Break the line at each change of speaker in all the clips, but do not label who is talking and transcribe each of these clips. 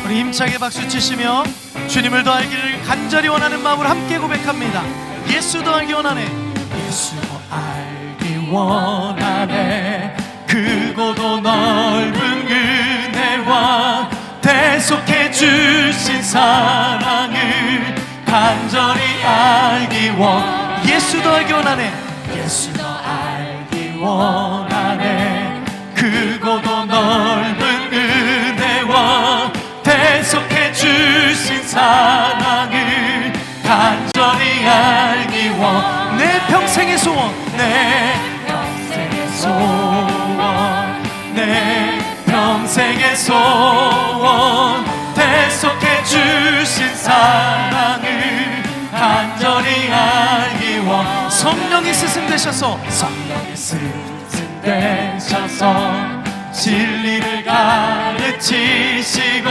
우리 힘차게 박수 치시며 주님을 더 알기를 간절히 원하는 마음으로 함께 고백합니다. 예수 더 알기 원하네. 예수 더 알기 원하네. 크고도 넓은 은혜와 대속해 주신 사랑을 간절히 알기 원. 예수 더 알기 원하네. 예수 더 알기 원하네. 크고도 넓은 은혜와 대속해 주신 사랑을 간절히 알기 원. 내 평생의 소원, 내 평생의 소원, 내 평생의 소원, 대속해 주신 사랑을 간절히 알기 원. 성령이 스승되셔서, 성령이 스승되셔서 진리를 가르치시고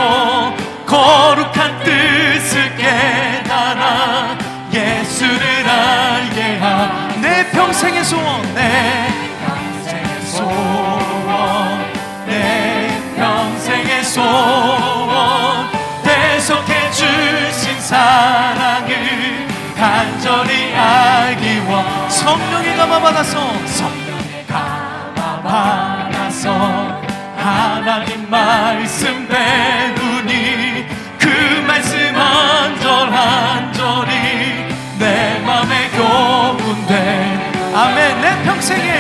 거룩한 뜻을 깨달아 예수를 알게 한 내 평생의 소원, 내 평생의 소원, 내 평생의 소원, 대속해 주신 사랑을 간절히 알기 원. 성령의 감화 받아서, 성령의 감화 받아서 하나님 말씀 배우니 그 말씀 한 절 한 절이 내 맘에 교훈돼. 아멘. 내 평생의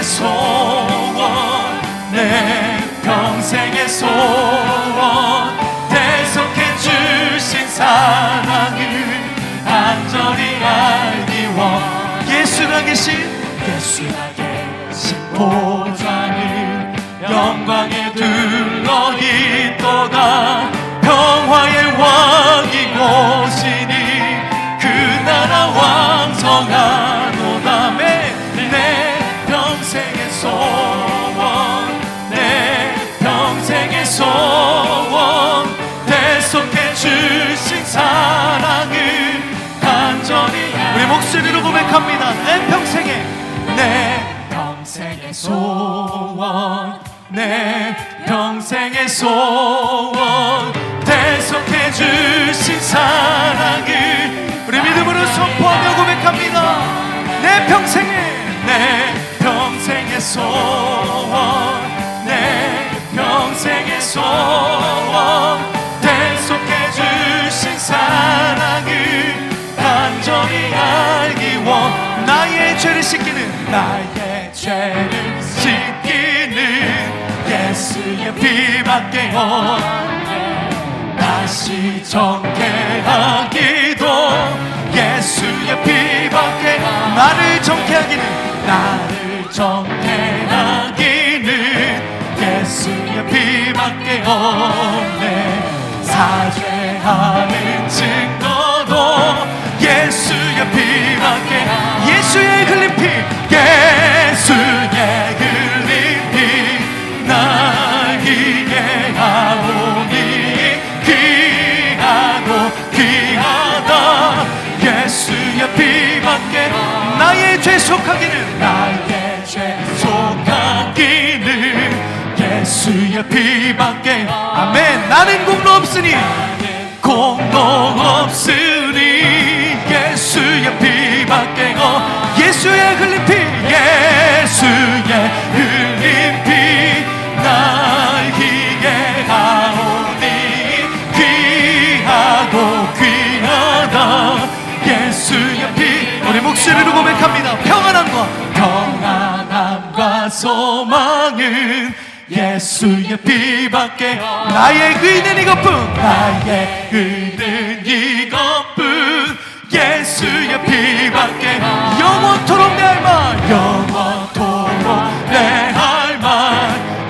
소원, 내 평생의 소원, 대속해 주신 사랑을 간절히 알기 원. 예수가 계신 보좌는 영광에 둘러 있도다. 평화의 왕이 오시니 그 나라 왕성하도다. 내 평생의 소원, 내 평생의 소원, 대속해 주신 사랑을 간절히. 우리 목소리로 고백합니다. 내 평생의 소원, 내 평생의 소원, 대속해 주신 사랑을 우리 믿음으로 선포하며 고백합니다. 내 평생의 소원, 내 평생의 소원, 대속해 주신 사랑을 간절히 알기 원. 나의 죄를 씻기는, 나의 죄를 씻기는 예수의 피밖에 없네. 다시 정케하기도 예수의 피밖에. 나를 정케하기는 예수의 피밖에 없네. 사죄하는 증거도 예수의 피밖에. 예수의 흘린 피, 예수의 흘린 피 날 기게 하오니 귀하고 귀하다. 예수의 피밖에. 나의 죄 속하기는, 나의 죄 속하기는 예수의 피밖에. 아멘. 나는 공로 없으니, 공로 없으니 예수의 피밖에. 예수의 흘린 피, 예수의 흘린 피 날 기게 하오니 귀하고 귀하다. 예수의 피. 우리 목소리로 고백합니다. 평안함과 소망은 예수의 피밖에. 나의 의는 이것뿐, 나의 의는 이것뿐 예수의 피밖에. 영원토록 내 할 말, 영원토록 내 할 말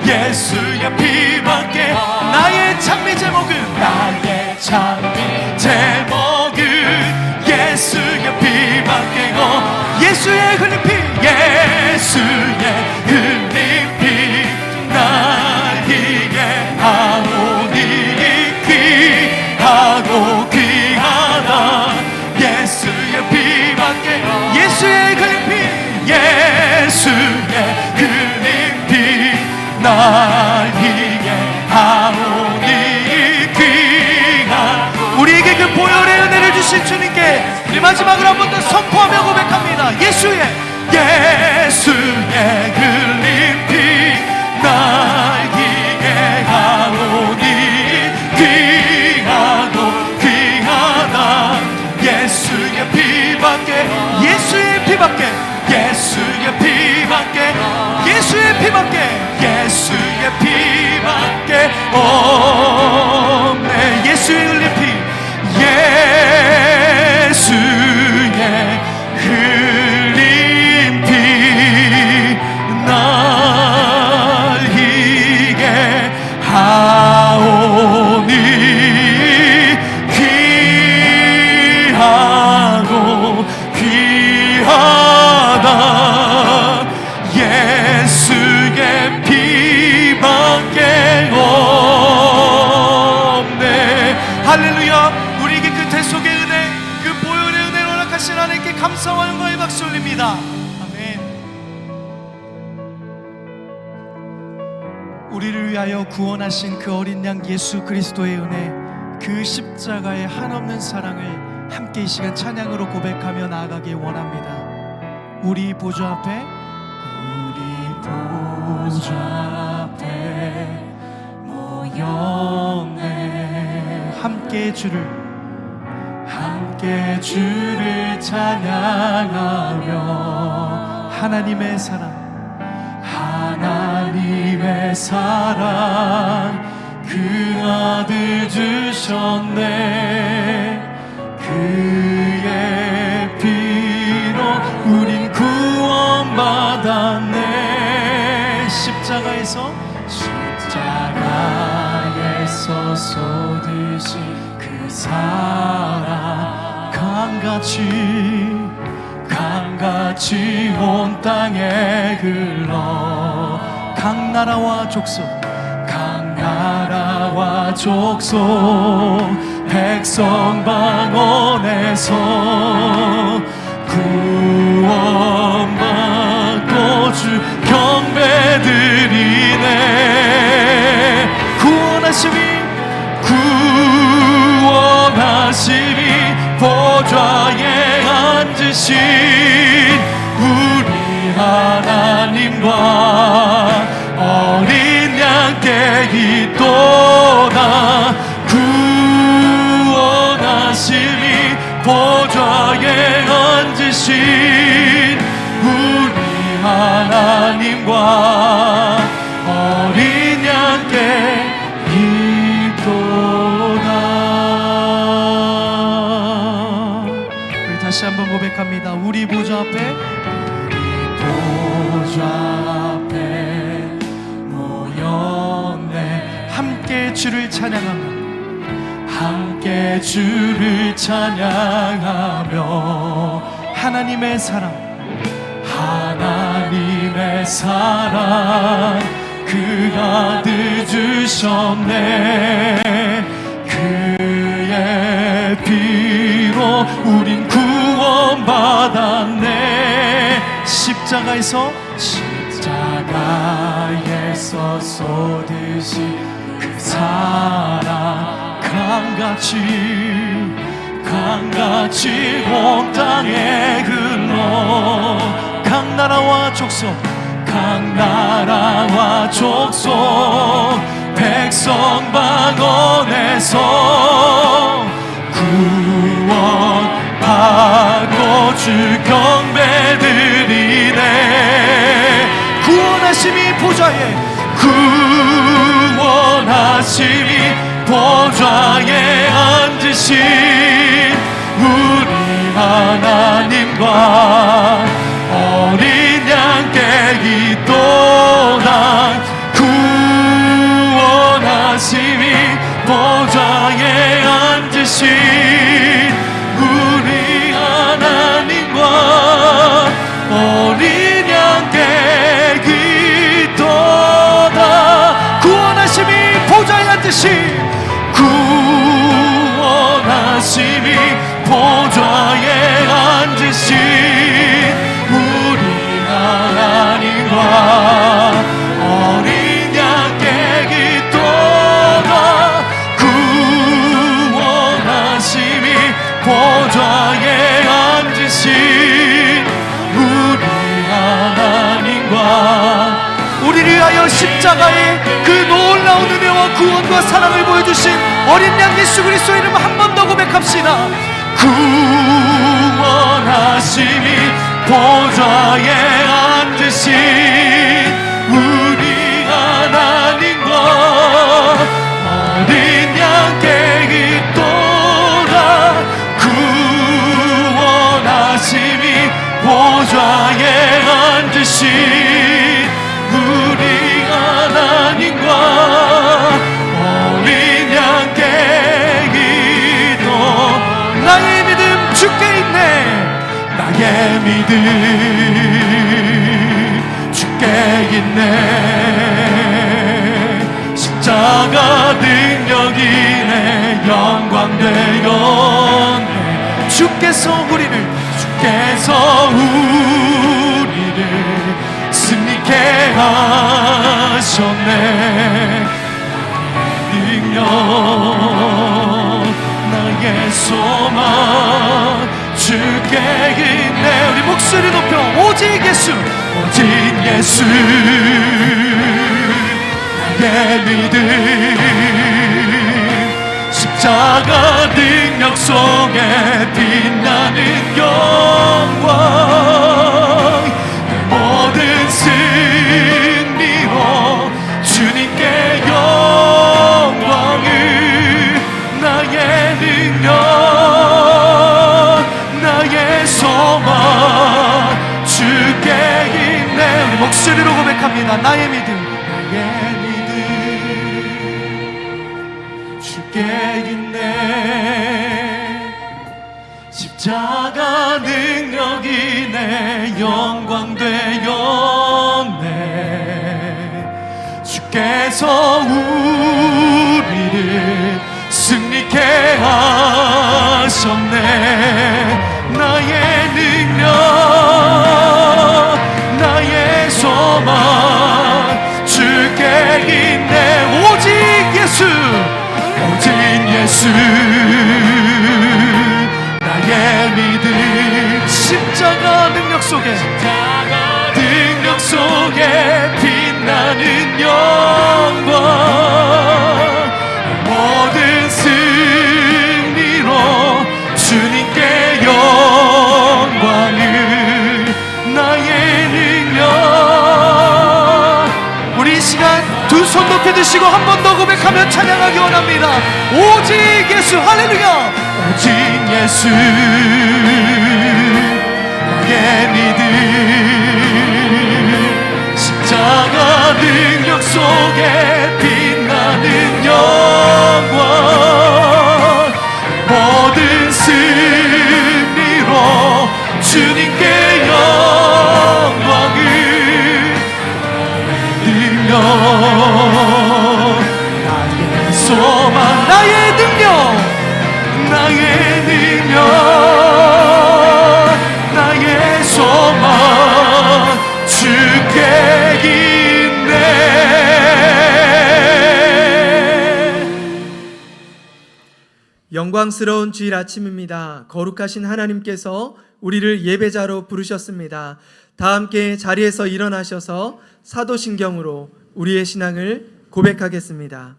예수의 피밖에. 나의 찬미 제목은, 나의 찬미 제목은 예수의 피밖에. 예수의 흘린 피, 예수의 흘린 피 날 기게 하오니 귀하고 귀하다. 예수의 피밖에. 예수의 흘린 피, 예수의 흘린 피 날 기게 하오니 마지막으로 한 번 더 선포하며 고백합니다. 예수의 흘린 피 날 기게 하오니 귀하고 귀하다. 예수의 피밖에 예수의 피밖에 예수의 피밖에 예수의 피밖에 예수의 피밖에 없네. 예수의 흘린 피 예수의 흘린 피 날 희게 하오니 귀하고 귀하다. 예수의 피밖에 없네. 할렐루야. 우리에게 그 대속의 은혜, 그 보혈의 은혜를 허락하신 하나님께 감사와 영광의 박수 올립니다. 아멘. 우리를 위하여 구원하신 그 어린 양 예수 그리스도의 은혜, 그 십자가의 한없는 사랑을 함께 이 시간 찬양으로 고백하며 나아가길 원합니다. 우리 보좌 앞에 모였네. 함께 주를 찬양하며 하나님의 사랑 그 아들 주셨네. 그의 피로 우린 구원받았네. 십자가에서 쏟으신 그 사랑 강같이 온 땅에 흘러 각 나라와 족속 백성 방언에서 구원받고 주 경배드리네. 구원하심이 보좌에 앉으신 우리 하나님과 어린 양께 있도다. 구원하심이 보좌에 앉으신 우리 하나님과 어린 양께 있도다. 우리 다시 한번 고백합니다. 우리 보좌 앞에 모였네. 함께 주를 찬양하며 하나님의 사랑 그 아들 주셨네. 그의 피로 우린 구원받았네. 십자가에서 쏟으신 그 사랑 강같이 온 땅에 흘러 각 나라와 족속 백성 방언에서 구원받고 주 경배드리네. 구원하심이 보좌에 앉으신 우리 하나님과 어린 양께 있도다. 구원하심이 보좌에 앉으신 우리 하나님과 어린 양께 있도다. 구원하심이 보좌에 앉으신 보좌에 앉으신 우리 하나님과 어린 양께 있도다. 구원하심이 보좌에 우리 하나님과 우리를 위하여 십자가의 그 놀라운 은혜와 구원과 사랑을 보여주신 어린 양 예수 그리스도의 이름 한 번 더 고백합시다. 구원하심이 보좌에 앉으신 우리 하나님과 어린 양께 있도다. 구원하심이 보좌에 앉으신 우리 하나님과 어린 양께 기도. 나의 믿음 주께 있네. 나의 믿음 주께 있네. 십자가 능력이 내 영광 되었네. 주께서 우리를 승리케 하셨네. 능력 나의 소망 주께 있네. 우리 목소리 높여 오직 예수 나의 믿음 십자가 능력 속에 빛나는 영광 모든 승리로 주님께 영광을 나의 능력 나의 소망 주께 있네. 우리 목소리로 고백합니다. 나의 믿음 주께 있네. 십자가 능력이 내 영광 되었네. 주께서 우리를 승리케 하셨네. 나의 능력 나의 소망 주께 있네. 오직 예수 나의 믿음 십자가 능력 속에 빛나는 영광 모든 승리로 주님께 영광을 나의 능력. 우리 이 시간 두 손 높이 드시고 한 번 더 고백하며 찬양하기 원합니다. 오직 예수. 할렐루야. 오직 예수 나의 믿음 십자가 능력 속에 빛나는 영광 모든 승리로 주님께 영광을 능력 나의 소망 나의 능력 나의 소망 주께 있네.
영광스러운 주일 아침입니다. 거룩하신 하나님께서 우리를 예배자로 부르셨습니다. 다 함께 자리에서 일어나셔서 사도신경으로 우리의 신앙을 고백하겠습니다.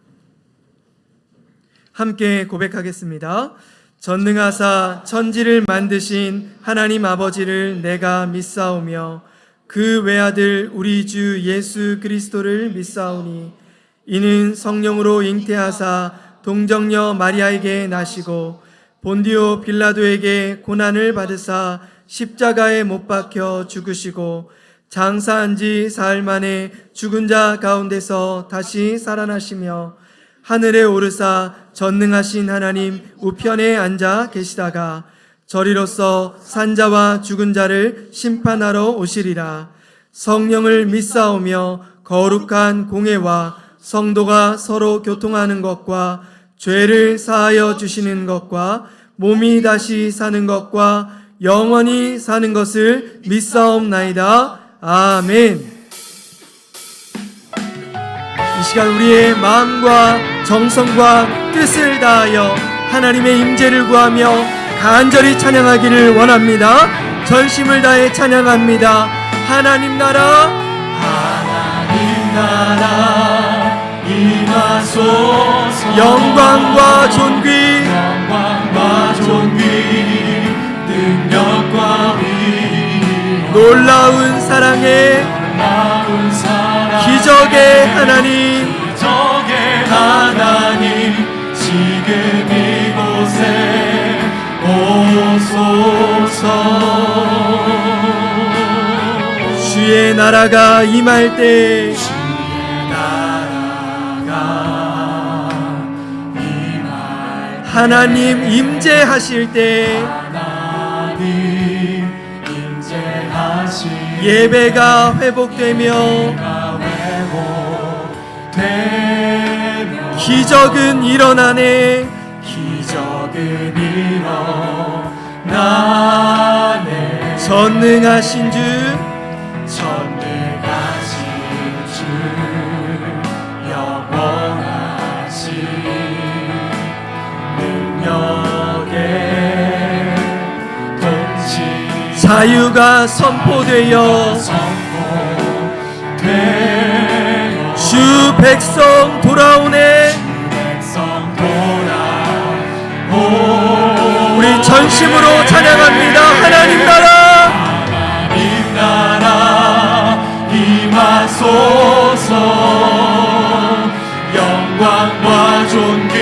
함께 고백하겠습니다. 전능하사 천지를 만드신 하나님 아버지를 내가 믿사오며 그 외아들 우리 주 예수 그리스도를 믿사오니 이는 성령으로 잉태하사 동정녀 마리아에게 나시고 본디오 빌라도에게 고난을 받으사 십자가에 못 박혀 죽으시고 장사한 지 사흘 만에 죽은 자 가운데서 다시 살아나시며 하늘에 오르사 전능하신 하나님 우편에 앉아 계시다가 저리로서 산자와 죽은 자를 심판하러 오시리라. 성령을 믿사오며 거룩한 공회와 성도가 서로 교통하는 것과 죄를 사하여 주시는 것과 몸이 다시 사는 것과 영원히 사는 것을 믿사옵나이다. 아멘. 이 시간 우리의 마음과 정성과 뜻을 다하여 하나님의 임재를 구하며 간절히 찬양하기를 원합니다. 전심을 다해 찬양합니다. 하나님 나라
임하소서.
영광과 존귀
능력과 위
놀라운 사랑의 기적의 하나님
지금 이곳에 오소서.
주의 나라가 임할 때 하나님 임재하실 때 예배가 회복되며 기적은 일어나네. 전능하신 주
영원하신 능력의 통치
자유가 선포되어 주 백성 돌아오네. 우리 전심으로 찬양합니다. 하나님 나라
임하소서. 영광과 존귀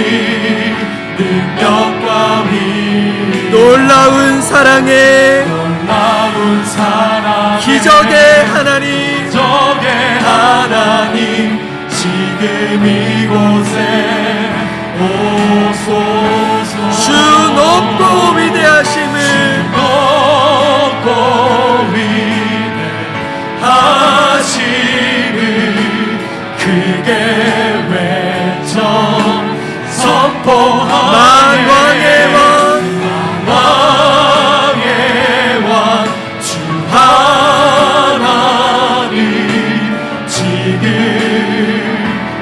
능력과 위
놀라운 사랑의 기적의 하나님
지금 이곳에 오소서.
주 높고 위대하심을
크게 외쳐 선포하네.
만왕의
왕 주 하나님 지금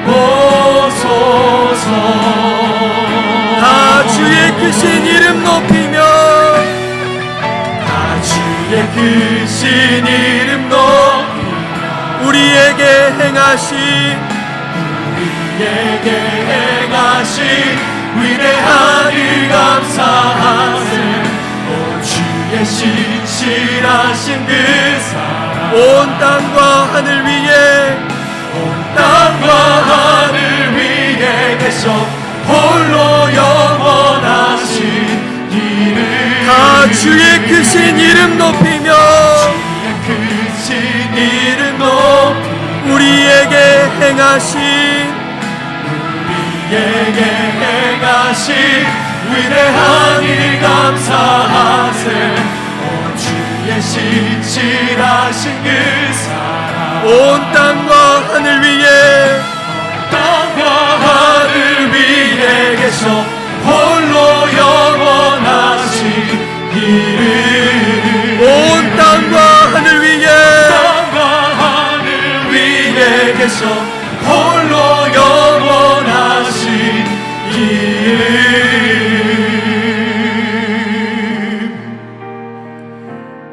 오소서.
다 주의 크신 이름 높이며
주의 크신 이름 높이며
우리에게 행하신
위대한 일 감사하세. 오 주의 신실하신 그 사랑
온 땅과 하늘 위에
계셔 홀로 영원하신 이름.
다 주의 크신 이름 높이며 우리에게 행하신
위대한 일 감사하세. 오 주의 신실하신 그 사랑
온 땅과 하늘 위에
계셔 홀로 영원하신 이름.
온 땅과 하늘 위에
계셔 홀로 영원하신 이름.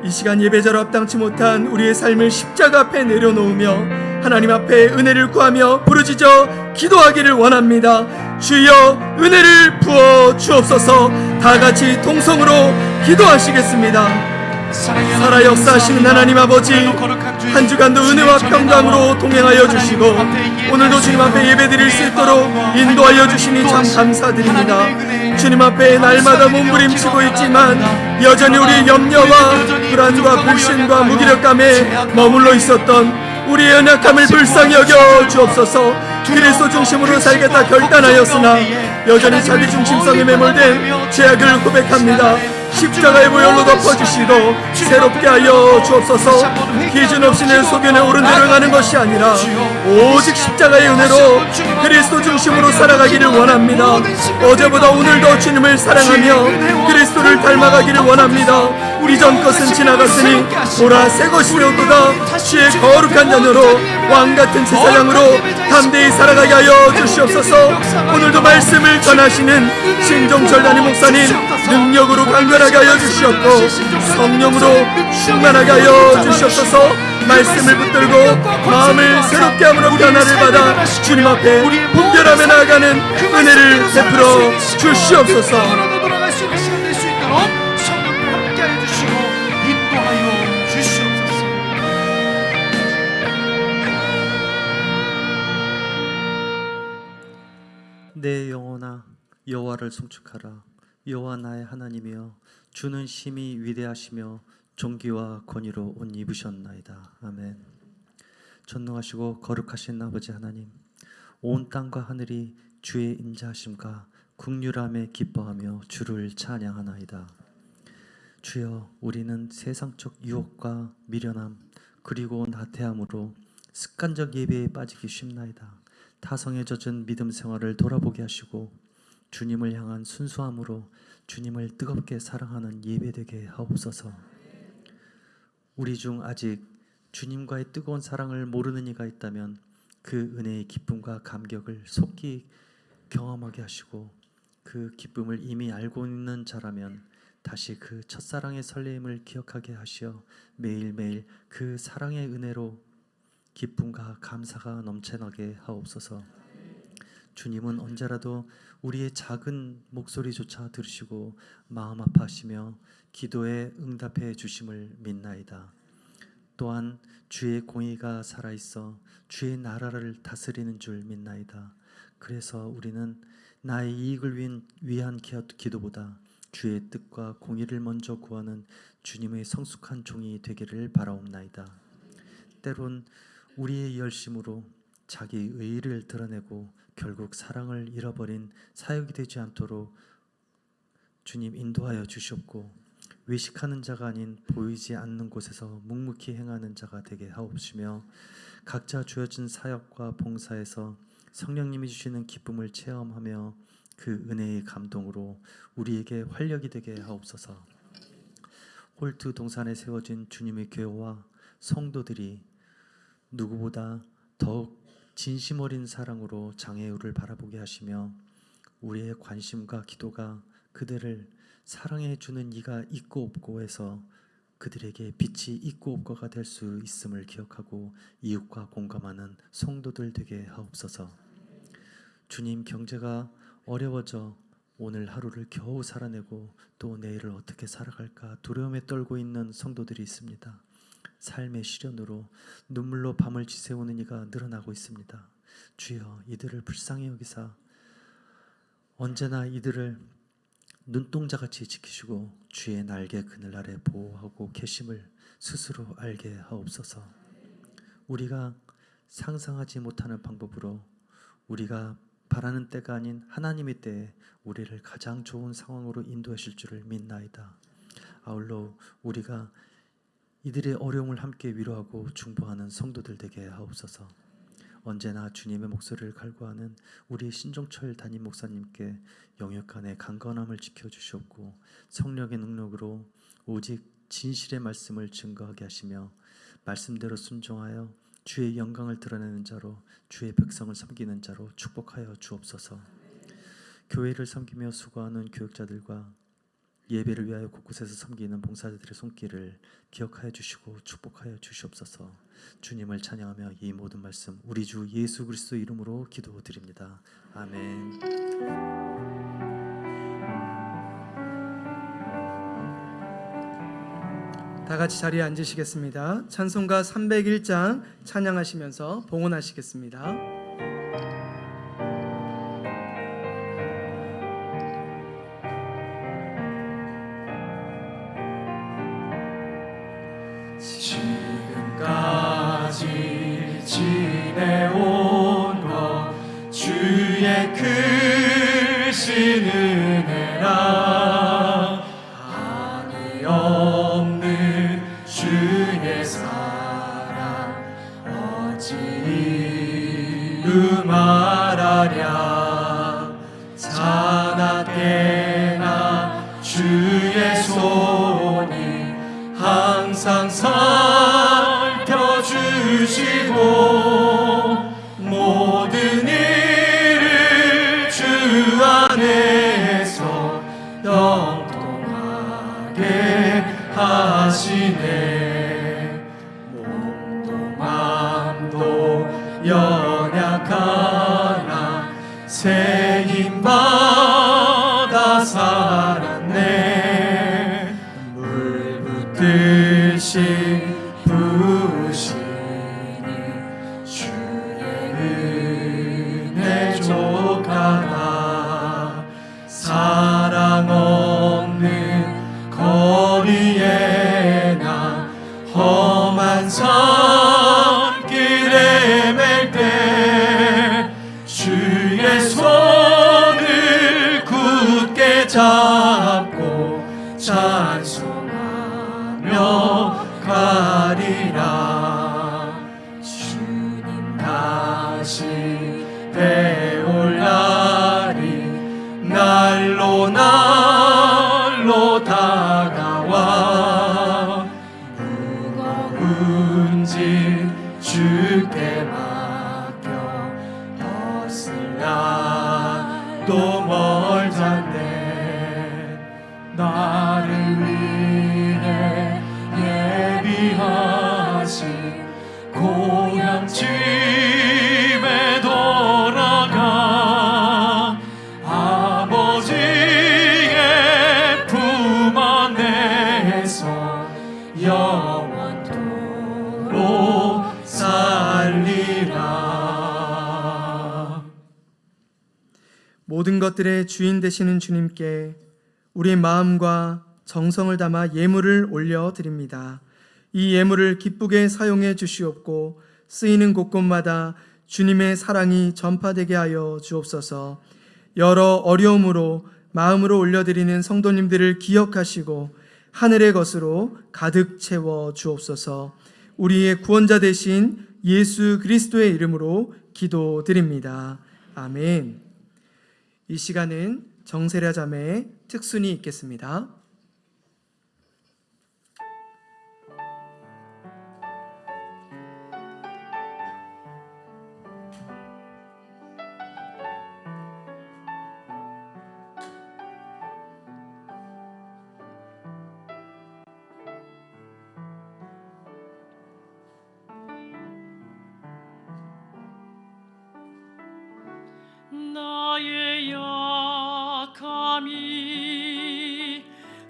이 시간 예배자로 합당치 못한 우리의 삶을 십자가 앞에 내려놓으며 하나님 앞에 은혜를 구하며 부르짖어 기도하기를 원합니다. 주여 은혜를 부어 주옵소서. 다 같이 통성으로 기도하시겠습니다. 살아 역사하시는 하나님 아버지, 한 주간도 은혜와 평강으로 동행하여 주시고 오늘도 주님 앞에 예배드릴 수 있도록 인도하여 주시니 참 감사드립니다. 주님 앞에 날마다 몸부림치고 있지만 여전히 우리의 염려와 불안과 불신과 무기력감에 머물러 있었던 우리의 연약함을 불쌍히 여겨 주옵소서. 그리스도 중심으로 살겠다 결단하였으나 여전히 자기 중심성에 매몰된 죄악을 고백합니다. 십자가의 보혈로 덮어주시고 새롭게 하여 주옵소서. 기준 없이 내 소견에 옳은 대로 행하는 것이 아니라 오직 십자가의 은혜로 그리스도 중심 진심으로 살아가기를 원합니다. 어제보다 오늘 더 주님을 사랑하며 그리스도를 닮아가기를 원합니다. 이전 것은 지나갔으니 보라 새 것이 되었도다. 주의 거룩한 자녀로 왕같은 제사장으로 담대히 살아가게 하여 주시옵소서. 오늘도 말씀을 전하시는 신종철 담임 목사님 능력으로 강건하게 하여 주시옵고 성령으로 충만하게 하여 주시옵소서. 말씀을 붙들고 마음을 새롭게 함으로 변화를 받아 주님 앞에 분별하며 나아가는 은혜를 베풀어 주시옵소서.
돌아갈 수 있는 시간 될 수 있도록 성령님 함께하여 주시고 인도하여 주시옵소서.
내 영혼아 여호와를 송축하라. 여호와 나의 하나님이여 주는 심히 위대하시며 존귀와 권위로 옷 입으셨나이다. 아멘. 전능하시고 거룩하신 아버지 하나님, 온 땅과 하늘이 주의 인자하심과 긍휼함에 기뻐하며 주를 찬양하나이다. 주여, 우리는 세상적 유혹과 미련함 그리고 나태함으로 습관적 예배에 빠지기 쉽나이다. 타성에 젖은 믿음 생활을 돌아보게 하시고 주님을 향한 순수함으로 주님을 뜨겁게 사랑하는 예배되게 하옵소서. 우리 중 아직 주님과의 뜨거운 사랑을 모르는 이가 있다면 그 은혜의 기쁨과 감격을 속히 경험하게 하시고, 그 기쁨을 이미 알고 있는 자라면 다시 그 첫사랑의 설레임을 기억하게 하시어 매일매일 그 사랑의 은혜로 기쁨과 감사가 넘쳐나게 하옵소서. 주님은 언제라도 우리의 작은 목소리조차 들으시고 마음 아파하시며 기도에 응답해 주심을 믿나이다. 또한 주의 공의가 살아있어 주의 나라를 다스리는 줄 믿나이다. 그래서 우리는 나의 이익을 위한 기도보다 주의 뜻과 공의를 먼저 구하는 주님의 성숙한 종이 되기를 바라옵나이다. 때론 우리의 열심으로 자기 의의를 드러내고 결국 사랑을 잃어버린 사역이 되지 않도록 주님 인도하여 주시옵고, 외식하는 자가 아닌 보이지 않는 곳에서 묵묵히 행하는 자가 되게 하옵시며, 각자 주어진 사역과 봉사에서 성령님이 주시는 기쁨을 체험하며 그 은혜의 감동으로 우리에게 활력이 되게 하옵소서. 홀트 동산에 세워진 주님의 교회와 성도들이 누구보다 더욱 진심 어린 사랑으로 장애우를 바라보게 하시며, 우리의 관심과 기도가 그들을 사랑해 주는 이가 있고 없고 해서 그들에게 빛이 있고 없고가 될 수 있음을 기억하고 이웃과 공감하는 성도들 되게 하옵소서. 주님, 경제가 어려워져 오늘 하루를 겨우 살아내고 또 내일을 어떻게 살아갈까 두려움에 떨고 있는 성도들이 있습니다. 삶의 시련으로 눈물로 밤을 지새우는 이가 늘어나고 있습니다. 주여, 이들을 불쌍히 여기사 언제나 이들을 눈동자같이 지키시고 주의 날개 그늘 아래 보호하고 계심을 스스로 알게 하옵소서. 우리가 상상하지 못하는 방법으로 우리가 바라는 때가 아닌 하나님의 때에 우리를 가장 좋은 상황으로 인도하실 줄을 믿나이다. 아울러 우리가 이들의 어려움을 함께 위로하고 중보하는 성도들 되게 하옵소서. 언제나 주님의 목소리를 갈구하는 우리 신종철 담임 목사님께 영역간의 강건함을 지켜주시옵고, 성령의 능력으로 오직 진실의 말씀을 증거하게 하시며 말씀대로 순종하여 주의 영광을 드러내는 자로, 주의 백성을 섬기는 자로 축복하여 주옵소서. 교회를 섬기며 수고하는 교육자들과 예배를 위하여 곳곳에서 섬기는 봉사자들의 손길을 기억하여 주시고 축복하여 주시옵소서. 주님을 찬양하며 이 모든 말씀 우리 주 예수 그리스도 이름으로 기도드립니다. 아멘.
다 같이 자리에 앉으시겠습니다. 찬송가 301장 찬양하시면서 봉헌하시겠습니다.
지금까지 지내온 것 주의 크신 은혜라, 한이 없는 주의 사랑 어찌 이루 말하랴. 새 힘 받아 살았네. 물 붓듯이 부으시니 주의 은혜 족하다. 사랑 없는 거리에 나 험한 산길에 맬 때 주의 손을 굳게 잡고 찬송하며 가리라. 주님 다시 배올 날이 날로 날로 다가와. 무거운 짐 주께 맡겨 벗을 날도 멀잖네. 나를 위해 예비하신 고향 집에 돌아가 아버지의 품 안에서 영원토록 살리라.
모든 것들의 주인 되시는 주님께 우리의 마음과 정성을 담아 예물을 올려드립니다. 이 예물을 기쁘게 사용해 주시옵고 쓰이는 곳곳마다 주님의 사랑이 전파되게 하여 주옵소서. 여러 어려움으로 마음으로 올려드리는 성도님들을 기억하시고 하늘의 것으로 가득 채워 주옵소서. 우리의 구원자 되신 예수 그리스도의 이름으로 기도드립니다. 아멘. 이 시간은 정세라 자매의 특순이 있겠습니다.
나의 약함이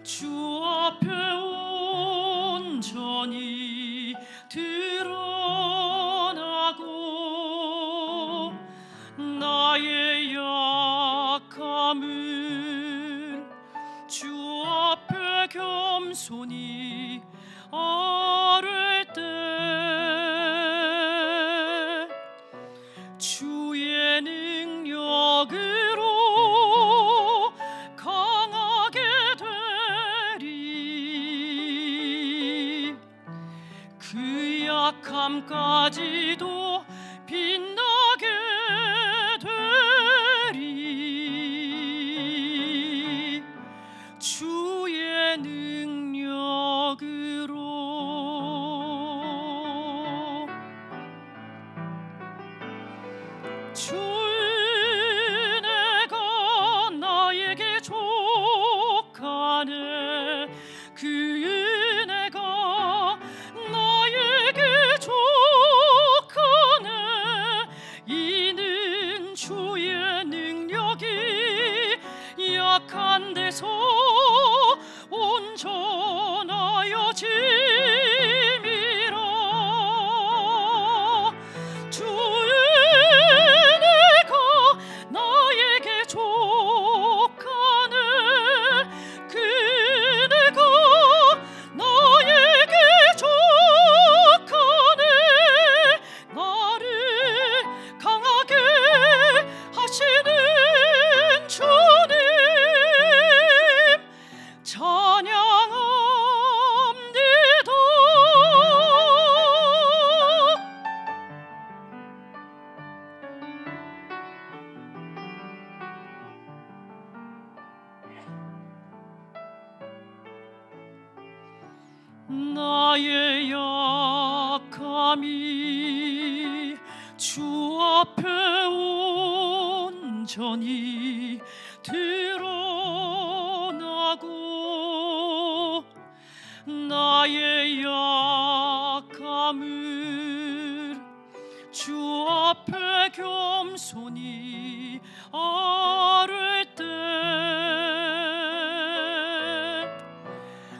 주 앞에 온전히 드러나고 나의 약함을 주 앞에 겸손히 아뢰 때 주의 능력으로 강하게 되리. 그 약함까지도 빛나게 되리. 주의 능력으로. 주 은혜가 나에게 족하네. 그 은혜가 나에게 족하네. 이는 주의 능력이 약한 데서 온전하여 짐이라. 주 은혜가 나에게 족하네. 그 은혜가 나에게 족하네. 나를 강하게 하시는 주님 찬양합니다. 나의 약함이 주 앞에 온전히 드러나고 나의 약함을 주 주 앞에 겸손히 아를 때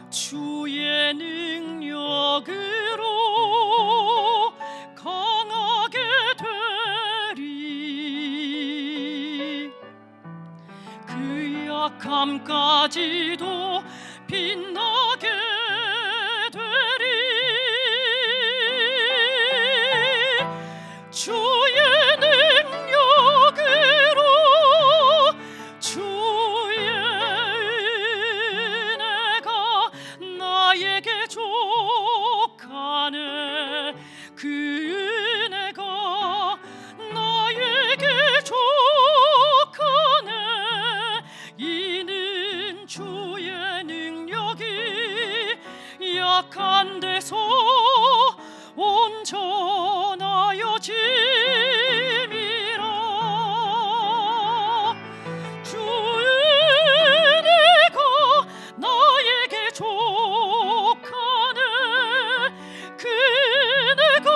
주의 능력으로 강하게 되리. 그 약함까지도 빛나게 되리. 주의 능력으로 주의 은혜가 나에게 족하네. 그 은혜가 나에게 족하네. 이는 주의 능력이 약한 데서 온전하여 짐이라. 주 은혜가 나에게 족하네. 그 은혜가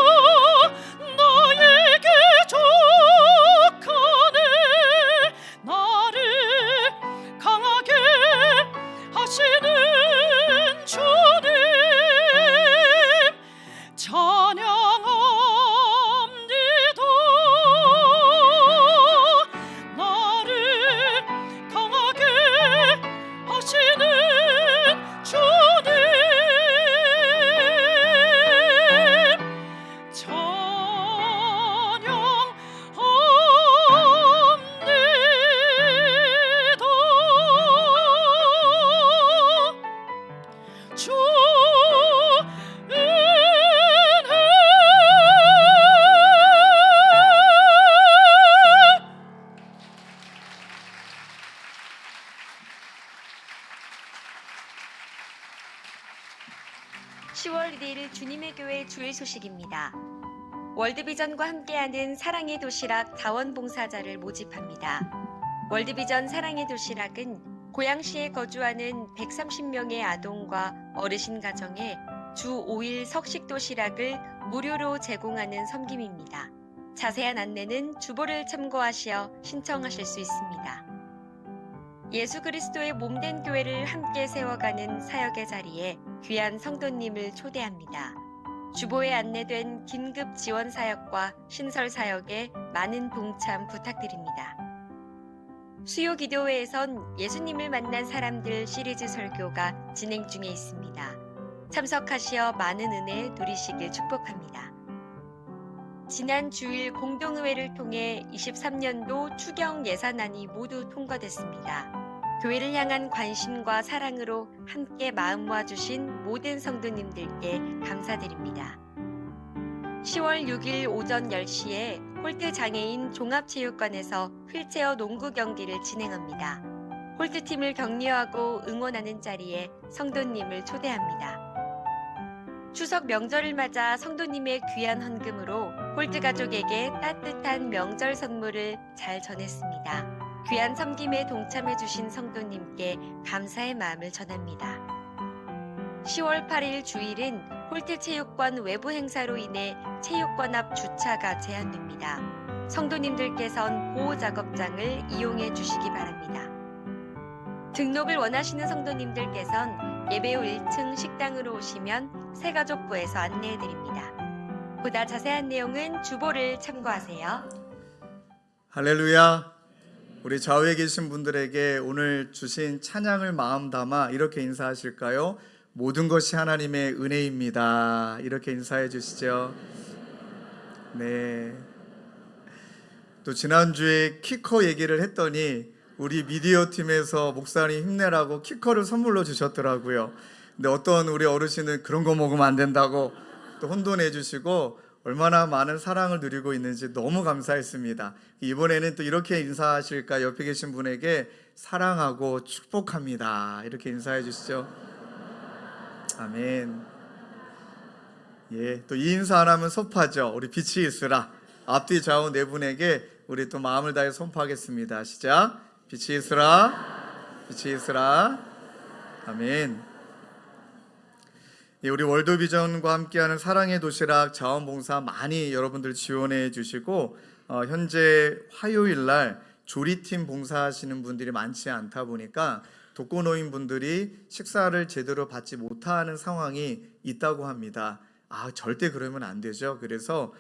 나에게 족하네. 나를 강하게 하시는 주님 찬양합니다. 나를 강하게 하시는 주님 찬양합니다. 주
(10월 1일) 주님의 교회 주일 소식입니다. 월드비전과 함께하는 사랑의 도시락 자원봉사자를 모집합니다. 월드비전 사랑의 도시락은 고양시에 거주하는 130명의 아동과 어르신 가정에 주 5일 석식 도시락을 무료로 제공하는 섬김입니다. 자세한 안내는 주보를 참고하시어 신청하실 수 있습니다. 예수 그리스도의 몸된 교회를 함께 세워가는 사역의 자리에 귀한 성도님을 초대합니다. 주보에 안내된 긴급 지원 사역과 신설 사역에 많은 동참 부탁드립니다. 수요 기도회에선 예수님을 만난 사람들 시리즈 설교가 진행 중에 있습니다. 참석하시어 많은 은혜 누리시길 축복합니다. 지난 주일 공동의회를 통해 23년도 추경 예산안이 모두 통과됐습니다. 교회를 향한 관심과 사랑으로 함께 마음 모아주신 모든 성도님들께 감사드립니다. 10월 6일 오전 10시에 홀트 장애인 종합체육관에서 휠체어 농구 경기를 진행합니다. 홀트팀을 격려하고 응원하는 자리에 성도님을 초대합니다. 추석 명절을 맞아 성도님의 귀한 헌금으로 홀트 가족에게 따뜻한 명절 선물을 잘 전했습니다. 귀한 섬김에 동참해주신 성도님께 감사의 마음을 전합니다. 10월 8일 주일은 홀트 체육관 외부 행사로 인해 체육관 앞 주차가 제한됩니다. 성도님들께선 보호작업장을 이용해 주시기 바랍니다. 등록을 원하시는 성도님들께선 예배 후 1층 식당으로 오시면 새가족부에서 안내해드립니다. 보다 자세한 내용은 주보를 참고하세요.
할렐루야. 우리 좌우에 계신 분들에게 오늘 주신 찬양을 마음 담아 이렇게 인사하실까요? 모든 것이 하나님의 은혜입니다. 이렇게 인사해 주시죠. 네. 또 지난주에 키커 얘기를 했더니 우리 미디어 팀에서 목사님 힘내라고 키커를 선물로 주셨더라고요. 근데 어떤 우리 어르신은 그런 거 먹으면 안 된다고 또 혼돈해 주시고 얼마나 많은 사랑을 누리고 있는지 너무 감사했습니다. 이번에는 또 이렇게 인사하실까? 옆에 계신 분에게 사랑하고 축복합니다. 이렇게 인사해 주시죠. 아멘. 예, 또 이 인사 안 하면 섭하죠. 우리 빛이 있으라. 앞뒤 좌우 네 분에게 우리 또 마음을 다해 선포하겠습니다. 시작. 빛이 있으라. 빛이 있으라. 아멘. 예, 우리 월드비전과 함께하는 사랑의 도시락 자원봉사 많이 여러분들 지원해 주시고 현재 화요일 날 조리팀 봉사하시는 분들이 많지 않다 보니까 독거노인 분들이 식사를 제대로 받지 못하는 상황이 있다고 합니다. 절대 그러면 안 되죠. 그래서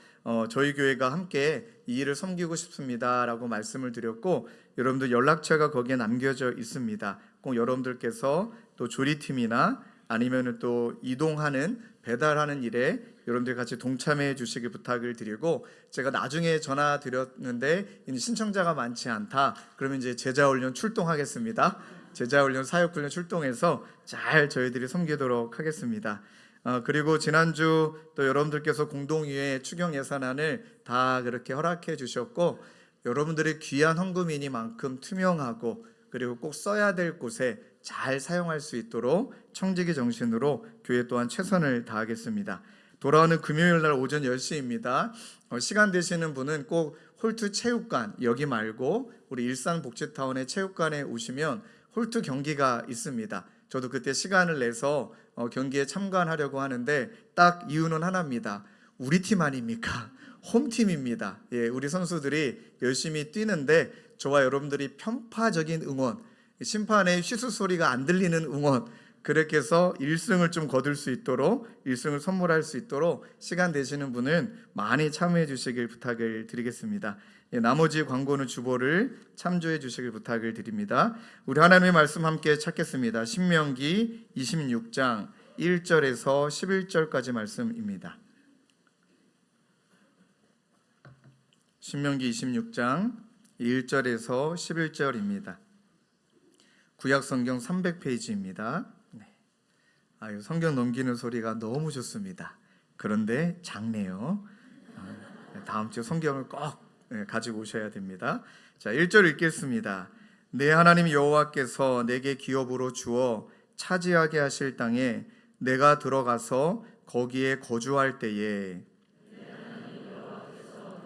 저희 교회가 함께 이 일을 섬기고 싶습니다라고 말씀을 드렸고, 여러분들 연락처가 거기에 남겨져 있습니다. 꼭 여러분들께서 또 조리팀이나 아니면 또 이동하는 배달하는 일에 여러분들 같이 동참해 주시기 부탁을 드리고, 제가 나중에 전화 드렸는데 신청자가 많지 않다 그러면 이제 제자훈련 출동하겠습니다. 제자훈련 사역훈련 출동해서 잘 저희들이 섬기도록 하겠습니다. 그리고 지난주 또 여러분들께서 공동위에 추경 예산안을 다 그렇게 허락해 주셨고, 여러분들의 귀한 헌금이니만큼 투명하고 그리고 꼭 써야 될 곳에 잘 사용할 수 있도록 청지기 정신으로 교회 또한 최선을 다하겠습니다. 돌아오는 금요일 날 오전 10시입니다. 시간 되시는 분은 꼭 홀투 체육관, 여기 말고 우리 일산복지타운의 체육관에 오시면 홀투 경기가 있습니다. 저도 그때 시간을 내서 경기에 참관하려고 하는데 딱 이유는 하나입니다. 우리 팀 아닙니까? 홈팀입니다. 예, 우리 선수들이 열심히 뛰는데 저와 여러분들이 편파적인 응원, 심판의 휘수 소리가 안 들리는 응원, 그렇게 해서 1승을 좀 거둘 수 있도록, 1승을 선물할 수 있도록 시간 되시는 분은 많이 참여해 주시길 부탁을 드리겠습니다. 예, 나머지 광고는 주보를 참조해 주시길 부탁을 드립니다. 우리 하나님의 말씀 함께 찾겠습니다. 신명기 26장 1절에서 11절까지 말씀입니다. 신명기 26장 1절에서 11절입니다. 구약 성경 300페이지입니다. 성경 넘기는 소리가 너무 좋습니다. 그런데 작네요. 다음 주 성경을 꼭 가지고 오셔야 됩니다. 자, 1절 읽겠습니다. 내 하나님 여호와께서 내게 기업으로 주어 차지하게 하실 땅에 내가 들어가서 거기에 거주할 때에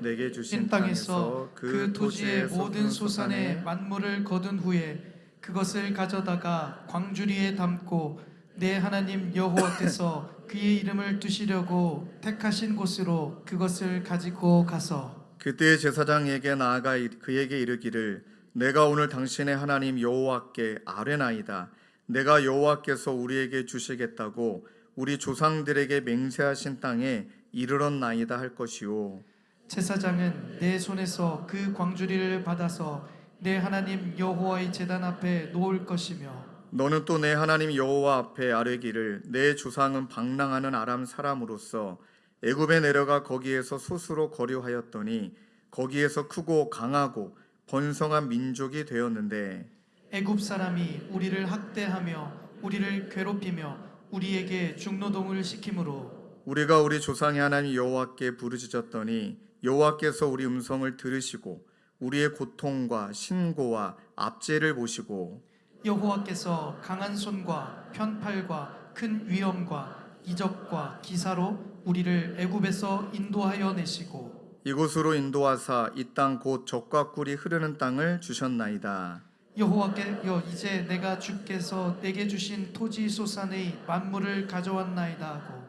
내게 주신
땅에서 그 토지의 모든 소산의 만물을 거둔 후에 그것을 가져다가 광주리에 담고 내 하나님 여호와께서 그의 이름을 두시려고 택하신 곳으로 그것을 가지고 가서
그때 제사장에게 나아가 그에게 이르기를 내가 오늘 당신의 하나님 여호와께 아뢰나이다. 내가 여호와께서 우리에게 주시겠다고 우리 조상들에게 맹세하신 땅에 이르렀나이다 할 것이요.
제사장은 내 손에서 그 광주리를 받아서 내 하나님 여호와의 제단 앞에 놓을 것이며
너는 또 내 하나님 여호와 앞에 아뢰기를 내 조상은 방랑하는 아람 사람으로서 애굽에 내려가 거기에서 소수로 거류하였더니 거기에서 크고 강하고 번성한 민족이 되었는데
애굽 사람이 우리를 학대하며 우리를 괴롭히며 우리에게 중노동을 시키므로
우리가 우리 조상의 하나님 여호와께 부르짖었더니 여호와께서 우리 음성을 들으시고 우리의 고통과 신고와 압제를 보시고
여호와께서 강한 손과 편팔과 큰 위엄과 이적과 기사로 우리를 애굽에서 인도하여 내시고
이곳으로 인도하사 이 땅 곧 젖과 꿀이 흐르는 땅을 주셨나이다.
여호와께여 이제 내가 주께서 내게 주신 토지 소산의 만물을 가져왔나이다 하고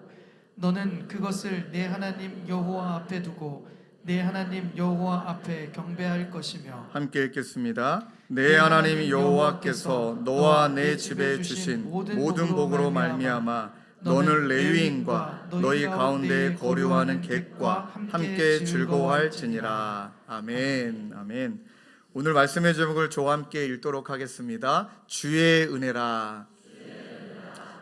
너는 그것을 내 하나님 여호와 앞에 두고 내 하나님 여호와 앞에 경배할 것이며
함께 읽겠습니다. 내 하나님 여호와께서 너와 내 집에 주신 모든 복으로 말미암아 너는 레위인과 너희 가운데 거류하는 객과 함께 즐거워할지니라. 아멘. 아멘. 오늘 말씀의 제목을 저와 함께 읽도록 하겠습니다. 주의 은혜라.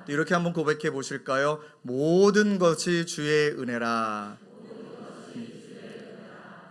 이렇게 한번 고백해 보실까요? 모든 것이 주의 은혜라.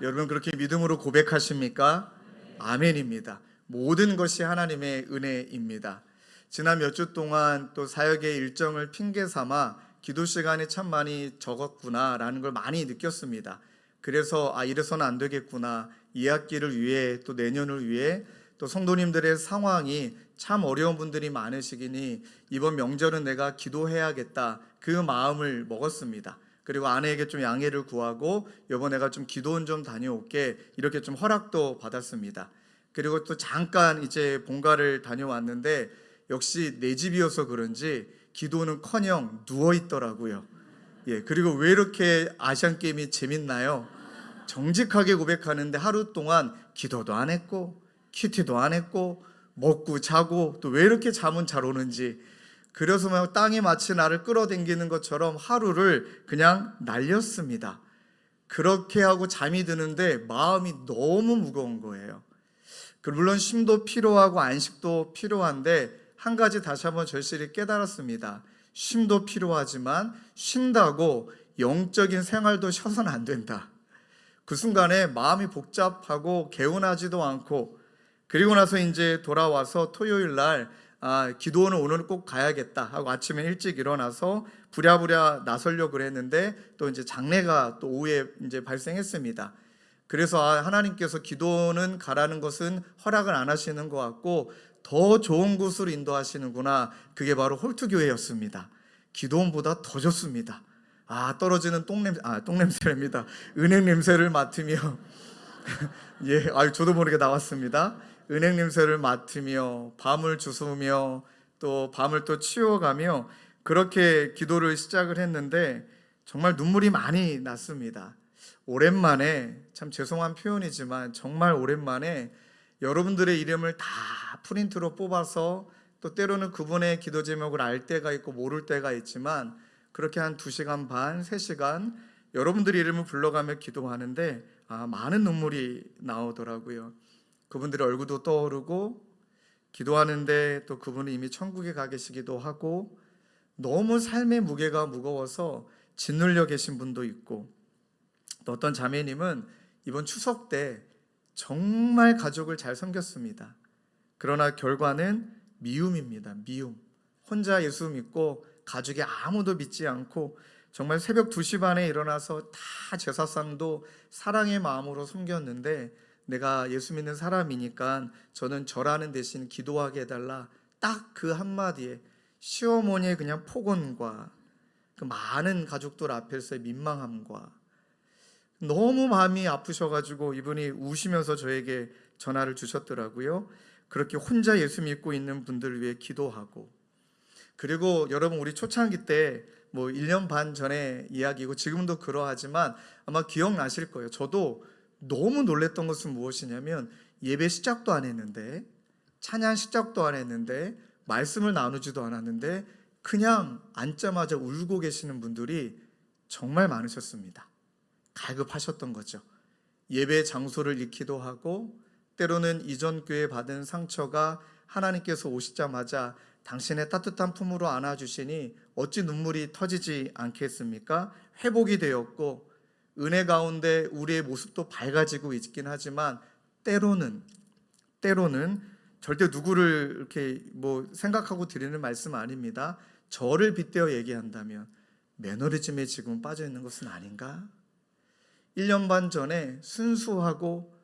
여러분 그렇게 믿음으로 고백하십니까? 아멘입니다. 모든 것이 하나님의 은혜입니다. 지난 몇 주 동안 또 사역의 일정을 핑계 삼아 기도 시간이 참 많이 적었구나라는 걸 많이 느꼈습니다. 그래서 이래서는 안 되겠구나. 이 학기를 위해 또 내년을 위해 또 성도님들의 상황이 참 어려운 분들이 많으시기니 이번 명절은 내가 기도해야겠다. 그 마음을 먹었습니다. 그리고 아내에게 좀 양해를 구하고 여보 내가 좀 기도원 좀 다녀올게 이렇게 좀 허락도 받았습니다. 그리고 또 잠깐 이제 본가를 다녀왔는데 역시 내 집이어서 그런지 기도는커녕 누워 있더라고요. 예, 그리고 왜 이렇게 아시안 게임이 재밌나요? 정직하게 고백하는데 하루 동안 기도도 안 했고 큐티도 안 했고 먹고 자고 또 왜 이렇게 잠은 잘 오는지, 그래서 막 땅이 마치 나를 끌어당기는 것처럼 하루를 그냥 날렸습니다. 그렇게 하고 잠이 드는데 마음이 너무 무거운 거예요. 물론 쉼도 필요하고 안식도 필요한데 한 가지 다시 한번 절실히 깨달았습니다. 쉼도 필요하지만 쉰다고 영적인 생활도 쉬어서는 안 된다. 그 순간에 마음이 복잡하고 개운하지도 않고, 그리고 나서 이제 돌아와서 토요일 날 기도원을 오늘 꼭 가야겠다 하고 아침에 일찍 일어나서 부랴부랴 나서려고 그랬는데 또 이제 장례가 또 오후에 이제 발생했습니다. 그래서 하나님께서 기도원은 가라는 것은 허락을 안 하시는 것 같고 더 좋은 곳으로 인도하시는구나. 그게 바로 홀투교회였습니다. 기도원보다 더 좋습니다. 떨어지는 똥냄새랍니다. 은행 냄새를 맡으며 예, 저도 모르게 나왔습니다. 은행 냄새를 맡으며 밤을 주무며 또 밤을 또 치워가며 그렇게 기도를 시작을 했는데 정말 눈물이 많이 났습니다. 오랜만에, 참 죄송한 표현이지만 정말 오랜만에 여러분들의 이름을 다 프린트로 뽑아서 또 때로는 그분의 기도 제목을 알 때가 있고 모를 때가 있지만 그렇게 한 2시간 반, 3시간 여러분들의 이름을 불러가며 기도하는데 많은 눈물이 나오더라고요. 그분들의 얼굴도 떠오르고 기도하는데 또 그분은 이미 천국에 가 계시기도 하고 너무 삶의 무게가 무거워서 짓눌려 계신 분도 있고, 또 어떤 자매님은 이번 추석 때 정말 가족을 잘 섬겼습니다. 그러나 결과는 미움입니다. 미움. 혼자 예수 믿고 가족이 아무도 믿지 않고 정말 새벽 2시 반에 일어나서 다 제사상도 사랑의 마음으로 섬겼는데 내가 예수 믿는 사람이니까 저는 절하는 대신 기도하게 해달라. 딱 그 한마디에 시어머니의 그냥 폭언과 그 많은 가족들 앞에서의 민망함과 너무 마음이 아프셔가지고 이분이 우시면서 저에게 전화를 주셨더라고요. 그렇게 혼자 예수 믿고 있는 분들을 위해 기도하고, 그리고 여러분 우리 초창기 때 1년 반 전의 이야기고 지금도 그러하지만 아마 기억나실 거예요. 저도 너무 놀랬던 것은 무엇이냐면 예배 시작도 안 했는데 찬양 시작도 안 했는데 말씀을 나누지도 않았는데 그냥 앉자마자 울고 계시는 분들이 정말 많으셨습니다. 갈급하셨던 거죠. 예배 장소를 잃기도 하고 때로는 이전 교회 받은 상처가 하나님께서 오시자마자 당신의 따뜻한 품으로 안아주시니 어찌 눈물이 터지지 않겠습니까? 회복이 되었고 은혜 가운데 우리의 모습도 밝아지고 있긴 하지만 때로는 절대 누구를 이렇게 생각하고 드리는 말씀 아닙니다. 저를 빗대어 얘기한다면 매너리즘에 지금 빠져 있는 것은 아닌가? 1년 반 전에 순수하고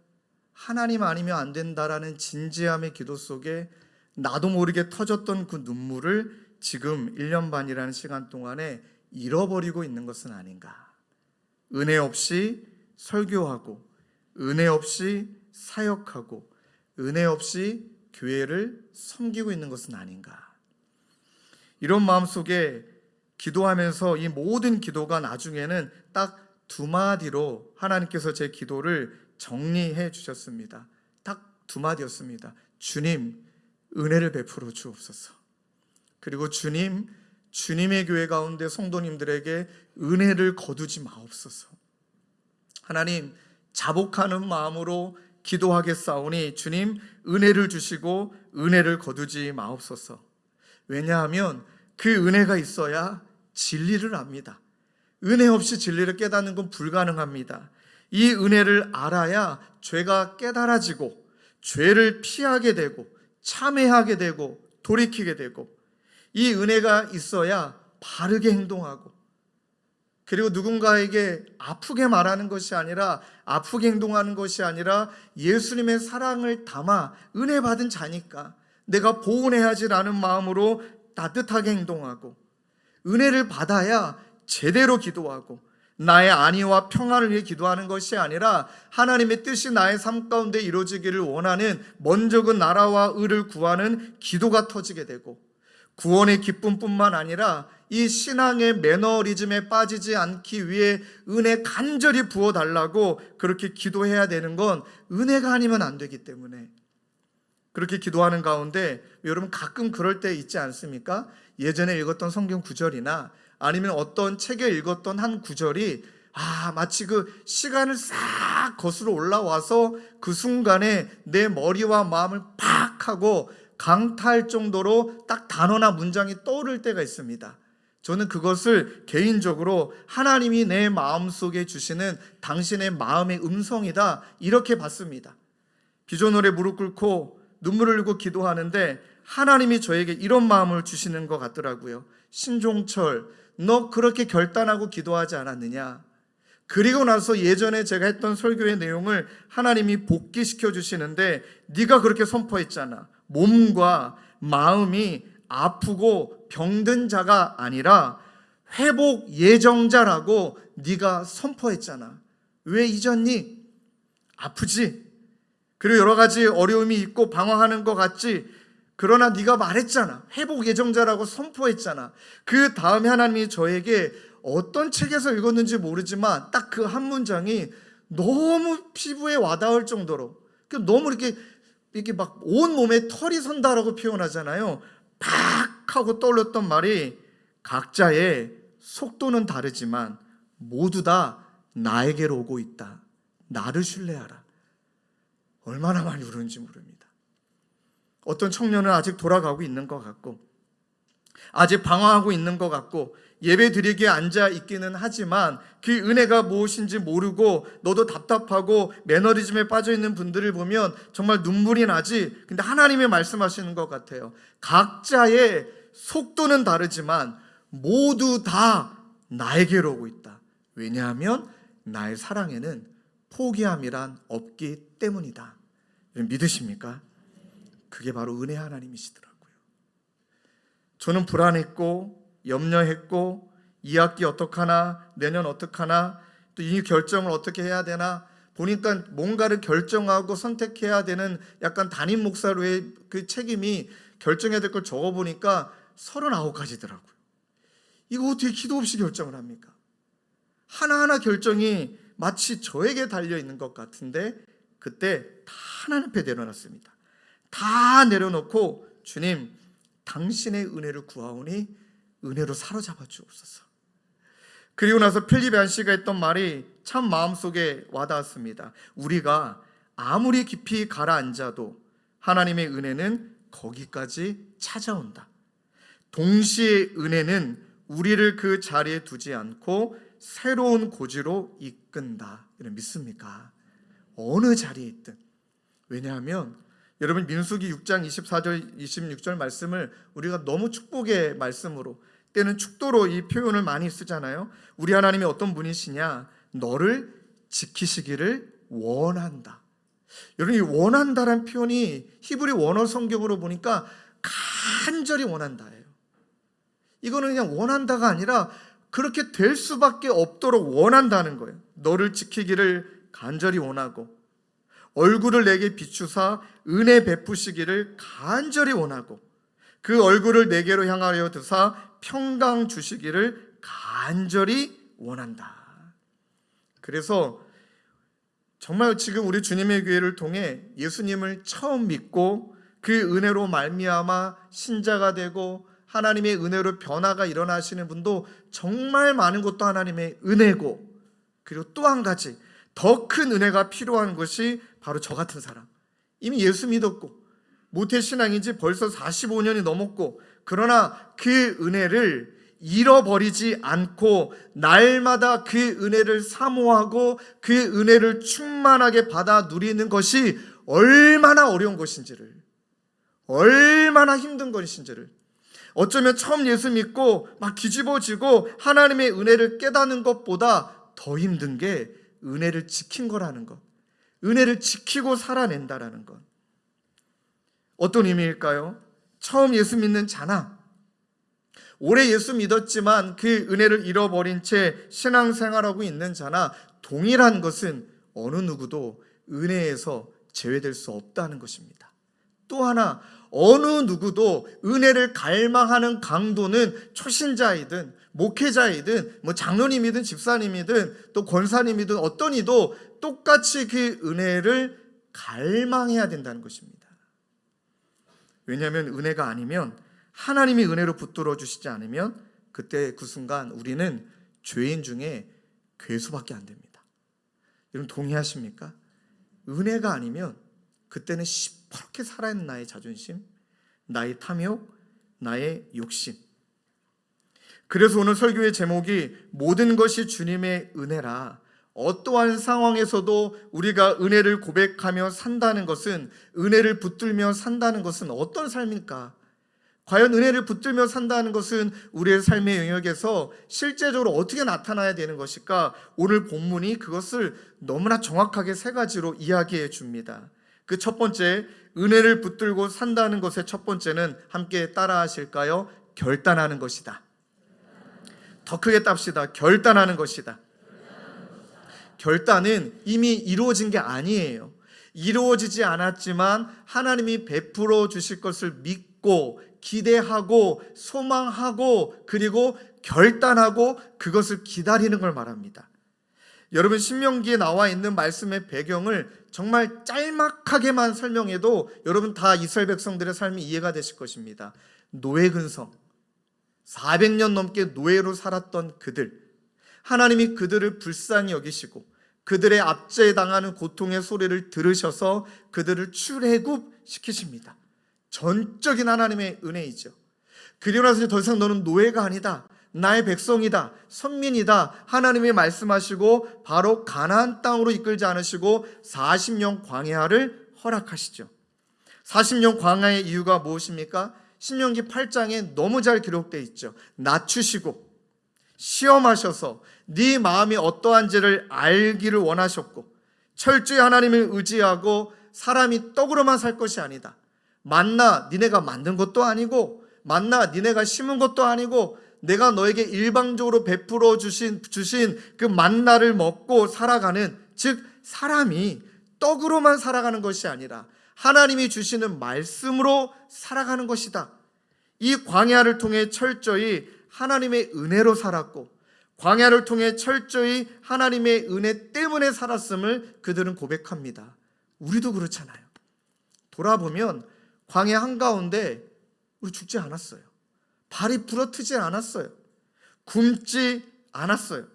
하나님 아니면 안 된다라는 진지함의 기도 속에 나도 모르게 터졌던 그 눈물을 지금 1년 반이라는 시간 동안에 잃어버리고 있는 것은 아닌가? 은혜 없이 설교하고 은혜 없이 사역하고 은혜 없이 교회를 섬기고 있는 것은 아닌가? 이런 마음 속에 기도하면서 이 모든 기도가 나중에는 딱 2마디로 하나님께서 제 기도를 정리해 주셨습니다. 딱 2마디였습니다. 주님, 은혜를 베풀어 주옵소서. 그리고 주님, 주님의 교회 가운데 성도님들에게 은혜를 거두지 마옵소서. 하나님, 자복하는 마음으로 기도하겠사오니 주님, 은혜를 주시고 은혜를 거두지 마옵소서. 왜냐하면 그 은혜가 있어야 진리를 압니다. 은혜 없이 진리를 깨닫는 건 불가능합니다. 이 은혜를 알아야 죄가 깨달아지고 죄를 피하게 되고 참회하게 되고 돌이키게 되고, 이 은혜가 있어야 바르게 행동하고, 그리고 누군가에게 아프게 말하는 것이 아니라 아프게 행동하는 것이 아니라 예수님의 사랑을 담아 은혜 받은 자니까 내가 보온해야지라는 마음으로 따뜻하게 행동하고, 은혜를 받아야 제대로 기도하고 나의 안위와 평안을 위해 기도하는 것이 아니라 하나님의 뜻이 나의 삶 가운데 이루어지기를 원하는 먼저 그 나라와 의를 구하는 기도가 터지게 되고, 구원의 기쁨뿐만 아니라 이 신앙의 매너리즘에 빠지지 않기 위해 은혜 간절히 부어달라고 그렇게 기도해야 되는 건 은혜가 아니면 안 되기 때문에 그렇게 기도하는 가운데 여러분 가끔 그럴 때 있지 않습니까? 예전에 읽었던 성경 구절이나 아니면 어떤 책에 읽었던 한 구절이 마치 그 시간을 싹 거슬러 올라와서 그 순간에 내 머리와 마음을 팍 하고 강타할 정도로 딱 단어나 문장이 떠오를 때가 있습니다. 저는 그것을 개인적으로 하나님이 내 마음속에 주시는 당신의 마음의 음성이다 이렇게 봤습니다. 비전홀에 무릎 꿇고 눈물을 흘리고 기도하는데 하나님이 저에게 이런 마음을 주시는 것 같더라고요. 신종철, 너 그렇게 결단하고 기도하지 않았느냐? 그리고 나서 예전에 제가 했던 설교의 내용을 하나님이 복귀시켜 주시는데 네가 그렇게 선포했잖아. 몸과 마음이 아프고 병든 자가 아니라 회복 예정자라고 네가 선포했잖아. 왜 잊었니? 아프지? 그리고 여러 가지 어려움이 있고 방황하는 것 같지? 그러나 네가 말했잖아. 회복 예정자라고 선포했잖아. 그 다음에 하나님이 저에게 어떤 책에서 읽었는지 모르지만 딱 그 한 문장이 너무 피부에 와닿을 정도로 너무 이렇게 막 온몸에 털이 선다라고 표현하잖아요. 팍 하고 떠올렸던 말이 각자의 속도는 다르지만 모두 다 나에게로 오고 있다. 나를 신뢰하라. 얼마나 많이 울었는지 모릅니다. 어떤 청년은 아직 돌아가고 있는 것 같고 아직 방황하고 있는 것 같고 예배 드리기에 앉아 있기는 하지만 그 은혜가 무엇인지 모르고 너도 답답하고 매너리즘에 빠져 있는 분들을 보면 정말 눈물이 나지. 근데 하나님이 말씀하시는 것 같아요. 각자의 속도는 다르지만 모두 다 나에게로 오고 있다. 왜냐하면 나의 사랑에는 포기함이란 없기 때문이다. 믿으십니까? 그게 바로 은혜 하나님이시더라고요. 저는 불안했고 염려했고 이 학기 어떡하나, 내년 어떡하나, 또 이 결정을 어떻게 해야 되나 보니까 뭔가를 결정하고 선택해야 되는 약간 담임 목사로의 그 책임이 결정해야 될 걸 적어보니까 39가지더라고요. 이거 어떻게 기도 없이 결정을 합니까? 하나하나 결정이 마치 저에게 달려있는 것 같은데 그때 다 하나님 앞에 내려놨습니다. 다 내려놓고 주님, 당신의 은혜를 구하오니 은혜로 사로잡아 주옵소서. 그리고 나서 필립 얀시가 했던 말이 참 마음속에 와닿았습니다. 우리가 아무리 깊이 가라앉아도 하나님의 은혜는 거기까지 찾아온다. 동시에 은혜는 우리를 그 자리에 두지 않고 새로운 고지로 이끈다. 이런 믿습니까? 어느 자리에 있든. 왜냐하면 여러분 민수기 6장 24절 26절 말씀을 우리가 너무 축복의 말씀으로 때는 축도로 이 표현을 많이 쓰잖아요. 우리 하나님이 어떤 분이시냐? 너를 지키시기를 원한다. 여러분 이 원한다란 표현이 히브리 원어 성경으로 보니까 간절히 원한다예요. 이거는 그냥 원한다가 아니라 그렇게 될 수밖에 없도록 원한다는 거예요. 너를 지키기를 간절히 원하고 얼굴을 내게 비추사 은혜 베푸시기를 간절히 원하고 그 얼굴을 내게로 향하여 드사 평강 주시기를 간절히 원한다. 그래서 정말 지금 우리 주님의 교회를 통해 예수님을 처음 믿고 그 은혜로 말미암아 신자가 되고 하나님의 은혜로 변화가 일어나시는 분도 정말 많은 것도 하나님의 은혜고, 그리고 또 한 가지 더 큰 은혜가 필요한 것이 바로 저 같은 사람, 이미 예수 믿었고 모태신앙인지 벌써 45년이 넘었고, 그러나 그 은혜를 잃어버리지 않고 날마다 그 은혜를 사모하고 그 은혜를 충만하게 받아 누리는 것이 얼마나 어려운 것인지를, 얼마나 힘든 것인지를, 어쩌면 처음 예수 믿고 막 뒤집어지고 하나님의 은혜를 깨닫는 것보다 더 힘든 게 은혜를 지킨 거라는 것, 은혜를 지키고 살아낸다라는 것. 어떤 의미일까요? 처음 예수 믿는 자나 오래 예수 믿었지만 그 은혜를 잃어버린 채 신앙생활하고 있는 자나 동일한 것은 어느 누구도 은혜에서 제외될 수 없다는 것입니다. 또 하나 어느 누구도 은혜를 갈망하는 강도는 초신자이든 목회자이든 뭐 장로님이든 집사님이든 또 권사님이든 어떤 이도 똑같이 그 은혜를 갈망해야 된다는 것입니다. 왜냐하면 은혜가 아니면, 하나님이 은혜로 붙들어 주시지 않으면 그때 그 순간 우리는 죄인 중에 괴수밖에 안 됩니다. 여러분 동의하십니까? 은혜가 아니면 그때는 시퍼렇게 살아있는 나의 자존심, 나의 탐욕, 나의 욕심. 그래서 오늘 설교의 제목이 모든 것이 주님의 은혜라. 어떠한 상황에서도 우리가 은혜를 고백하며 산다는 것은, 은혜를 붙들며 산다는 것은 어떤 삶일까? 과연 은혜를 붙들며 산다는 것은 우리의 삶의 영역에서 실제적으로 어떻게 나타나야 되는 것일까? 오늘 본문이 그것을 너무나 정확하게 세 가지로 이야기해 줍니다. 그 첫 번째, 은혜를 붙들고 산다는 것의 첫 번째는 함께 따라 하실까요? 결단하는 것이다. 더 크게 땁시다. 결단하는 것이다. 결단은 이미 이루어진 게 아니에요. 이루어지지 않았지만 하나님이 베풀어 주실 것을 믿고 기대하고 소망하고 그리고 결단하고 그것을 기다리는 걸 말합니다. 여러분 신명기에 나와 있는 말씀의 배경을 정말 짤막하게만 설명해도 여러분 다 이스라엘 백성들의 삶이 이해가 되실 것입니다. 노예 근성, 400년 넘게 노예로 살았던 그들, 하나님이 그들을 불쌍히 여기시고 그들의 압제당하는 고통의 소리를 들으셔서 그들을 출애굽시키십니다. 전적인 하나님의 은혜이죠. 그리고 나서 더 이상 너는 노예가 아니다, 나의 백성이다, 선민이다, 하나님이 말씀하시고 바로 가나안 땅으로 이끌지 않으시고 40년 광야를 허락하시죠. 40년 광야의 이유가 무엇입니까? 신명기 8장에 너무 잘 기록되어 있죠. 낮추시고 시험하셔서 네 마음이 어떠한지를 알기를 원하셨고, 철저히 하나님을 의지하고 사람이 떡으로만 살 것이 아니다. 만나 니네가 만든 것도 아니고, 만나 니네가 심은 것도 아니고, 내가 너에게 일방적으로 베풀어 주신 그 만나를 먹고 살아가는, 즉 사람이 떡으로만 살아가는 것이 아니라 하나님이 주시는 말씀으로 살아가는 것이다. 이 광야를 통해 철저히 하나님의 은혜로 살았고, 광야를 통해 철저히 하나님의 은혜 때문에 살았음을 그들은 고백합니다. 우리도 그렇잖아요. 돌아보면 광야 한가운데 우리 죽지 않았어요. 발이 부러뜨지 않았어요. 굶지 않았어요.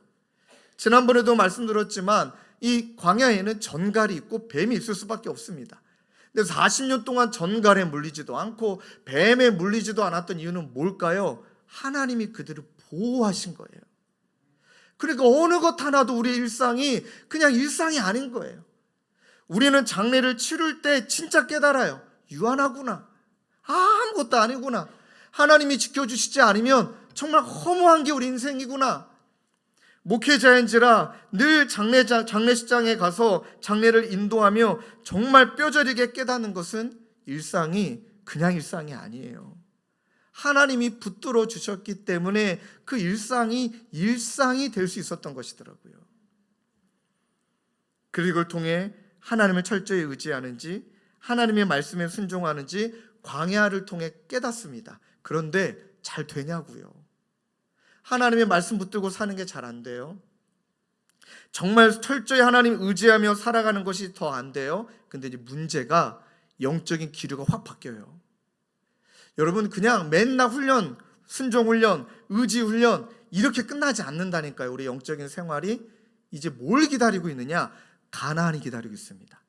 지난번에도 말씀드렸지만 이 광야에는 전갈이 있고 뱀이 있을 수밖에 없습니다. 근데 40년 동안 전갈에 물리지도 않고 뱀에 물리지도 않았던 이유는 뭘까요? 하나님이 그들을 보호하신 거예요. 그러니까 어느 것 하나도 우리의 일상이 그냥 일상이 아닌 거예요. 우리는 장례를 치를 때 진짜 깨달아요. 유한하구나. 아무것도 아니구나. 하나님이 지켜주시지 않으면 정말 허무한 게 우리 인생이구나. 목회자인지라 늘 장례식장에 가서 장례를 인도하며 정말 뼈저리게 깨닫는 것은 일상이 그냥 일상이 아니에요. 하나님이 붙들어 주셨기 때문에 그 일상이 될 수 있었던 것이더라고요. 그리고 이걸 통해 하나님을 철저히 의지하는지 하나님의 말씀에 순종하는지 광야를 통해 깨닫습니다. 그런데 잘 되냐고요. 하나님의 말씀 붙들고 사는 게 잘 안 돼요. 정말 철저히 하나님 의지하며 살아가는 것이 더 안 돼요. 근데 이제 문제가 영적인 기류가 확 바뀌어요. 여러분 그냥 맨날 훈련, 순종 훈련, 의지 훈련 이렇게 끝나지 않는다니까요. 우리 영적인 생활이 이제 뭘 기다리고 있느냐? 가나안이 기다리고 있습니다.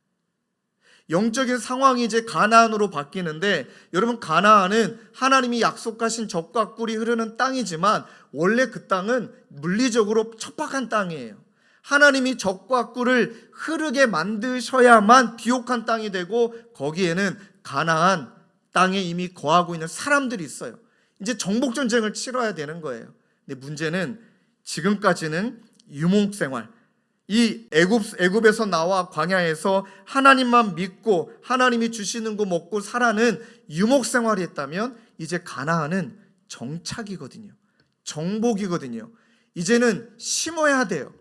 영적인 상황이 이제 가나안으로 바뀌는데, 여러분 가나안은 하나님이 약속하신 젖과 꿀이 흐르는 땅이지만 원래 그 땅은 물리적으로 척박한 땅이에요. 하나님이 젖과 꿀을 흐르게 만드셔야만 비옥한 땅이 되고, 거기에는 가나안 땅에 이미 거하고 있는 사람들이 있어요. 이제 정복전쟁을 치러야 되는 거예요. 근데 문제는 지금까지는 유목생활, 이 애굽에서 나와 광야에서 하나님만 믿고 하나님이 주시는 거 먹고 살아는 유목생활이 했다면, 이제 가나안은 정착이거든요. 정복이거든요. 이제는 심어야 돼요.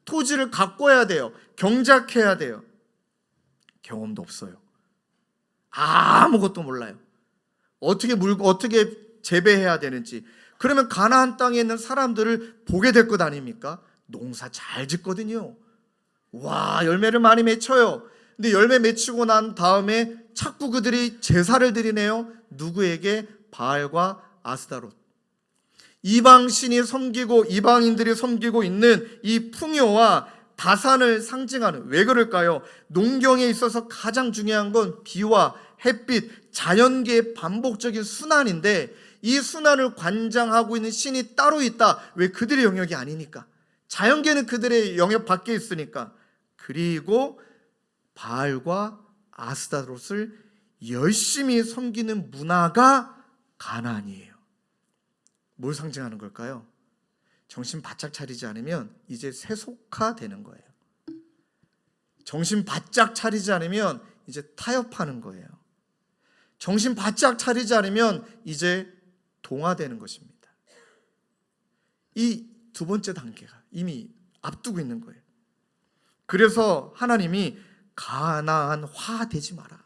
토지를 가꿔야 돼요. 경작해야 돼요. 경험도 없어요. 아무것도 몰라요. 어떻게 재배해야 되는지. 그러면 가나안 땅에 있는 사람들을 보게 될 것 아닙니까? 농사 잘 짓거든요. 와, 열매를 많이 맺혀요. 근데 열매 맺히고 난 다음에 자꾸 그들이 제사를 드리네요. 누구에게? 바알과 아스타롯. 이방신이 섬기고 이방인들이 섬기고 있는 이 풍요와 다산을 상징하는, 왜 그럴까요? 농경에 있어서 가장 중요한 건 비와 햇빛, 자연계의 반복적인 순환인데 이 순환을 관장하고 있는 신이 따로 있다. 왜? 그들의 영역이 아니니까. 자연계는 그들의 영역 밖에 있으니까. 그리고 바알과 아스타롯을 열심히 섬기는 문화가 가나안이에요. 뭘 상징하는 걸까요? 정신 바짝 차리지 않으면 이제 세속화되는 거예요. 정신 바짝 차리지 않으면 이제 타협하는 거예요. 정신 바짝 차리지 않으면 이제 동화되는 것입니다. 이 두 번째 단계가 이미 앞두고 있는 거예요. 그래서 하나님이 가나안화 되지 마라.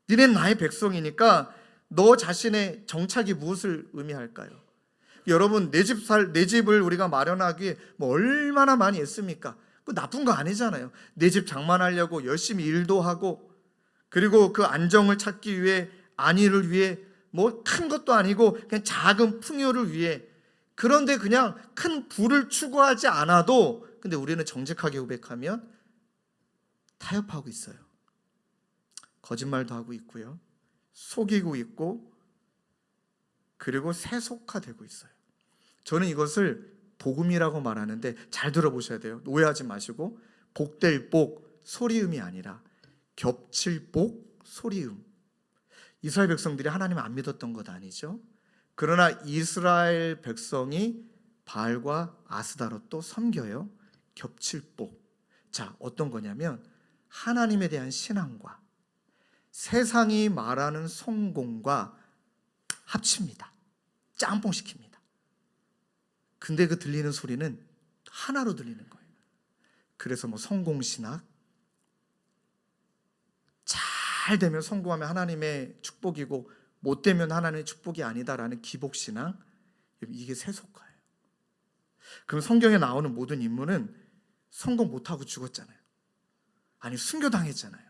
너는 나의 백성이니까 너 자신의 정착이 무엇을 의미할까요? 여러분, 내 집을 우리가 마련하기에 뭐 얼마나 많이 애씁니까? 그 나쁜 거 아니잖아요. 내 집 장만하려고 열심히 일도 하고, 그리고 그 안정을 찾기 위해, 안위를 위해, 뭐 큰 것도 아니고 그냥 작은 풍요를 위해. 그런데 그냥 큰 부를 추구하지 않아도, 근데 우리는 정직하게 고백하면 타협하고 있어요. 거짓말도 하고 있고요, 속이고 있고, 그리고 세속화되고 있어요. 저는 이것을 복음이라고 말하는데 잘 들어보셔야 돼요. 오해하지 마시고, 복될 복, 소리음이 아니라 겹칠 복, 소리음. 이스라엘 백성들이 하나님을 안 믿었던 것 아니죠? 그러나 이스라엘 백성이 바알과 아스다롯도 섬겨요. 겹칠 복. 자, 어떤 거냐면 하나님에 대한 신앙과 세상이 말하는 성공과 합칩니다. 짬뽕 시킵니다. 근데 그 들리는 소리는 하나로 들리는 거예요. 그래서 뭐 성공신학, 잘 되면, 성공하면 하나님의 축복이고 못 되면 하나님의 축복이 아니다라는 기복신앙, 이게 세속화예요. 그럼 성경에 나오는 모든 인물은 성공 못하고 죽었잖아요. 아니, 순교당했잖아요.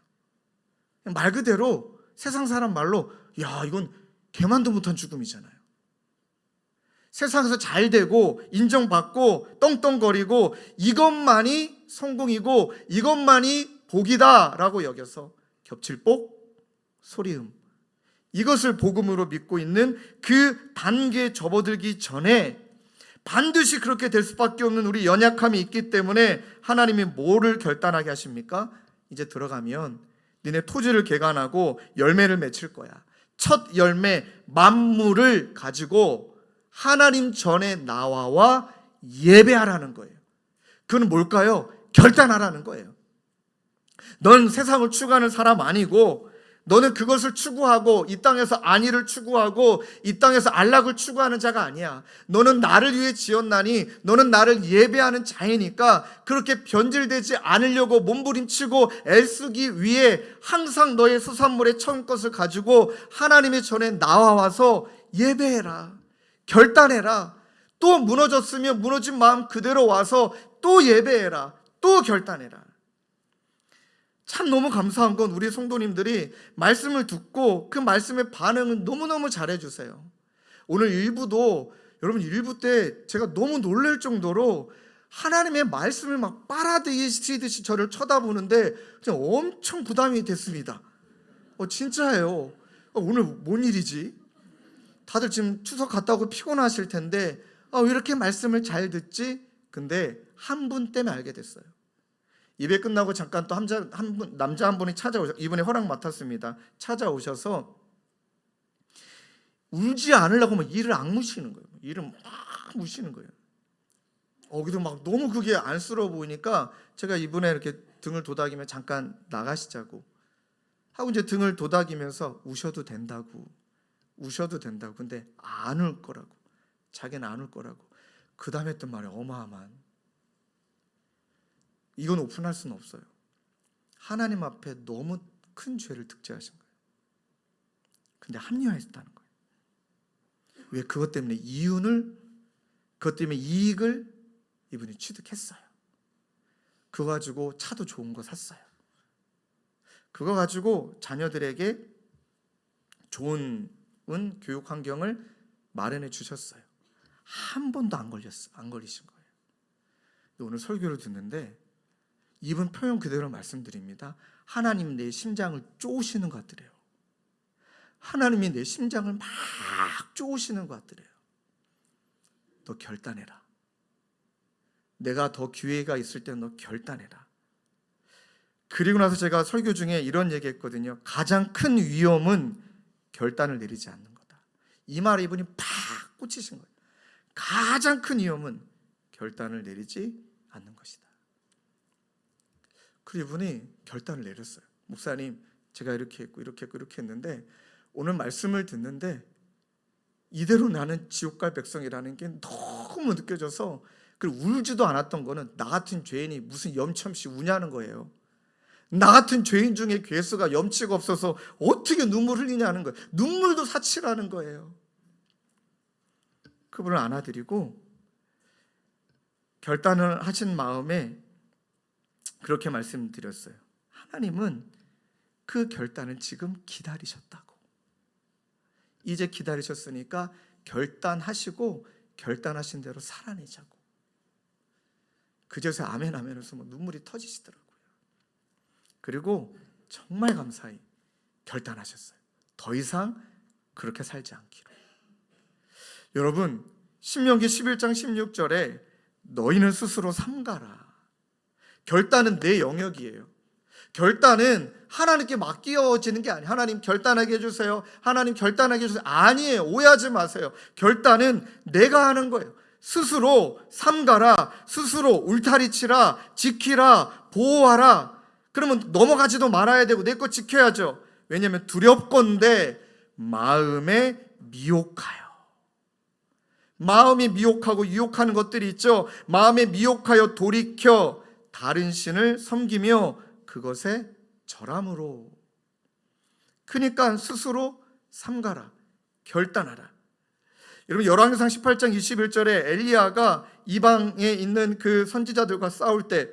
말 그대로 세상 사람 말로, 야, 이건 개만도 못한 죽음이잖아요. 세상에서 잘 되고 인정받고 떵떵거리고 이것만이 성공이고 이것만이 복이다라고 여겨서 겹칠 복, 소리음, 이것을 복음으로 믿고 있는 그 단계에 접어들기 전에 반드시 그렇게 될 수밖에 없는 우리 연약함이 있기 때문에 하나님이 뭐를 결단하게 하십니까? 이제 들어가면 너네 토지를 개간하고 열매를 맺힐 거야. 첫 열매 만물을 가지고 하나님 전에 나와와 예배하라는 거예요. 그건 뭘까요? 결단하라는 거예요. 넌 세상을 추구하는 사람 아니고, 너는 그것을 추구하고 이 땅에서 안위를 추구하고 이 땅에서 안락을 추구하는 자가 아니야. 너는 나를 위해 지었나니 너는 나를 예배하는 자이니까 그렇게 변질되지 않으려고 몸부림치고 애쓰기 위해 항상 너의 수산물의 처음 것을 가지고 하나님의 전에 나와서 예배해라. 결단해라. 또 무너졌으면 무너진 마음 그대로 와서 또 예배해라. 또 결단해라. 참 너무 감사한 건 우리 성도님들이 말씀을 듣고 그 말씀의 반응을 너무너무 잘해주세요. 오늘 일부도, 여러분 일부 때 제가 너무 놀랄 정도로 하나님의 말씀을 막 빨아들이시듯이 저를 쳐다보는데 그냥 엄청 부담이 됐습니다. 진짜예요. 오늘 뭔 일이지? 다들 지금 추석 갔다 오고 피곤하실 텐데 왜 이렇게 말씀을 잘 듣지? 근데 한 분 때문에 알게 됐어요. 예배 끝나고 잠깐 또 남자 한 분이 이번에 허락 맡았습니다. 찾아오셔서 울지 않으려고 막 이를 악무시는 거예요. 이를 막 무시는 거예요. 그래도 막 너무 그게 안쓰러워 보이니까 제가 이번에 이렇게 등을 도닥이면 잠깐 나가시자고 하고 이제 등을 도닥이면서 우셔도 된다고. 근데 안 울 거라고. 자기는 안 울 거라고. 그 다음에 했던 말이 어마어마한. 이건 오픈할 수는 없어요. 하나님 앞에 너무 큰 죄를 득죄하신 거예요. 근데 합리화했다는 거예요. 왜? 그것 때문에 이익을 이분이 취득했어요. 그거 가지고 차도 좋은 거 샀어요. 그거 가지고 자녀들에게 좋은 교육 환경을 마련해 주셨어요. 한 번도 안 걸리신 거예요. 오늘 설교를 듣는데 이분 표현 그대로 말씀드립니다. 하나님 내 심장을 쪼으시는 것 같더래요. 하나님이 내 심장을 막 쪼으시는 것 같더래요. 너 결단해라. 내가 더 기회가 있을 때 너 결단해라. 그리고 나서 제가 설교 중에 이런 얘기 했거든요. 가장 큰 위험은 결단을 내리지 않는 거다. 이 말에 이분이 팍 꽂히신 거예요. 가장 큰 위험은 결단을 내리지 않는 것이다. 그리고 이분이 결단을 내렸어요. 목사님, 제가 이렇게 했고 이렇게 했고 이렇게 했는데 오늘 말씀을 듣는데 이대로 나는 지옥 갈 백성이라는 게 너무 느껴져서, 그리고 울지도 않았던 거는 나 같은 죄인이 무슨 염치 없이 우냐는 거예요. 나 같은 죄인 중에 괴수가 염치가 없어서 어떻게 눈물 흘리냐는 거예요. 눈물도 사치라는 거예요. 그분을 안아드리고 결단을 하신 마음에 그렇게 말씀드렸어요. 하나님은 그 결단을 지금 기다리셨다고. 이제 기다리셨으니까 결단하시고 결단하신 대로 살아내자고. 그제서 아멘 아멘해서 눈물이 터지시더라고요. 그리고 정말 감사히 결단하셨어요. 더 이상 그렇게 살지 않기로. 여러분, 신명기 11장 16절에 너희는 스스로 삼가라. 결단은 내 영역이에요. 결단은 하나님께 맡겨지는 게 아니에요. 하나님 결단하게 해주세요. 하나님 결단하게 해주세요. 아니에요. 오해하지 마세요. 결단은 내가 하는 거예요. 스스로 삼가라. 스스로 울타리치라. 지키라. 보호하라. 그러면 넘어가지도 말아야 되고 내 것 지켜야죠. 왜냐하면 두렵건대 마음에 미혹하여. 마음이 미혹하고 유혹하는 것들이 있죠. 마음에 미혹하여 돌이켜 다른 신을 섬기며 그것에 절함으로. 그러니까 스스로 삼가라. 결단하라. 여러분, 열왕기상 18장 21절에 엘리야가 이방에 있는 그 선지자들과 싸울 때,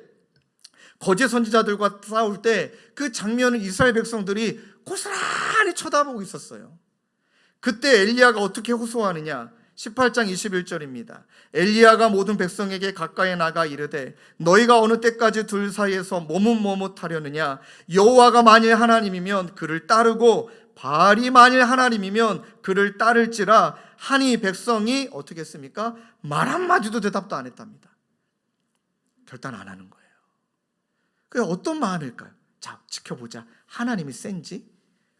거짓 선지자들과 싸울 때 그 장면을 이스라엘 백성들이 고스란히 쳐다보고 있었어요. 그때 엘리야가 어떻게 호소하느냐? 18장 21절입니다. 엘리야가 모든 백성에게 가까이 나가 이르되 너희가 어느 때까지 둘 사이에서 머뭇머뭇하려느냐? 여호와가 만일 하나님이면 그를 따르고 바알이 만일 하나님이면 그를 따를지라 하니 백성이 어떻게 했습니까? 말 한마디도 대답도 안 했답니다. 결단 안 하는 거예요. 그게 어떤 마음일까요? 자, 지켜보자. 하나님이 센지,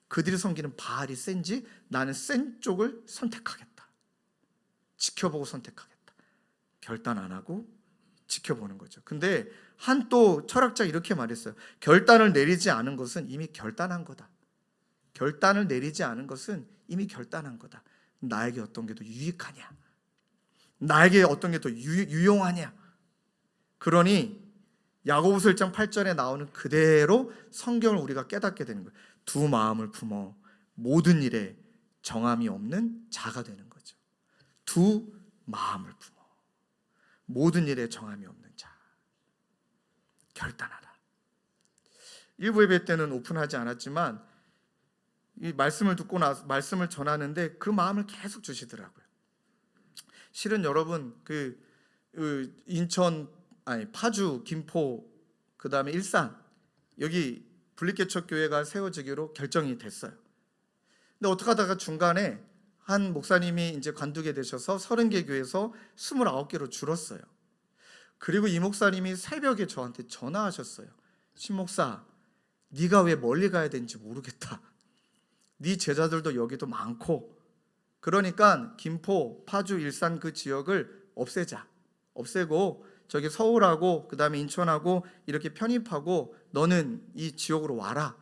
그들이 섬기는 바알이 센지, 나는 센 쪽을 선택하겠다. 지켜보고 선택하겠다. 결단 안 하고 지켜보는 거죠. 근데 한 또 철학자 이렇게 말했어요. 결단을 내리지 않은 것은 이미 결단한 거다. 결단을 내리지 않은 것은 이미 결단한 거다. 나에게 어떤 게 더 유익하냐? 나에게 어떤 게 더 유용하냐? 그러니 야고보서 1장 8절에 나오는 그대로 성경을 우리가 깨닫게 되는 거예요. 두 마음을 품어 모든 일에 정함이 없는 자가 되는 거죠. 두 마음을 품어 모든 일에 정함이 없는 자. 결단하라. 일부 예배 때는 오픈하지 않았지만 이 말씀을 듣고 나서 말씀을 전하는데 그 마음을 계속 주시더라고요. 실은 여러분 파주, 김포, 그 다음에 일산 여기 분리개척 교회가 세워지기로 결정이 됐어요. 근데 어떻게 하다가 중간에 한 목사님이 이제 관두게 되셔서 30개 교회에서 29개로 줄었어요. 그리고 이 목사님이 새벽에 저한테 전화하셨어요. 신목사, 네가 왜 멀리 가야 되는지 모르겠다. 네 제자들도 여기도 많고, 그러니까 김포, 파주, 일산 그 지역을 없애자. 없애고 저기 서울하고 그 다음에 인천하고 이렇게 편입하고 너는 이 지역으로 와라.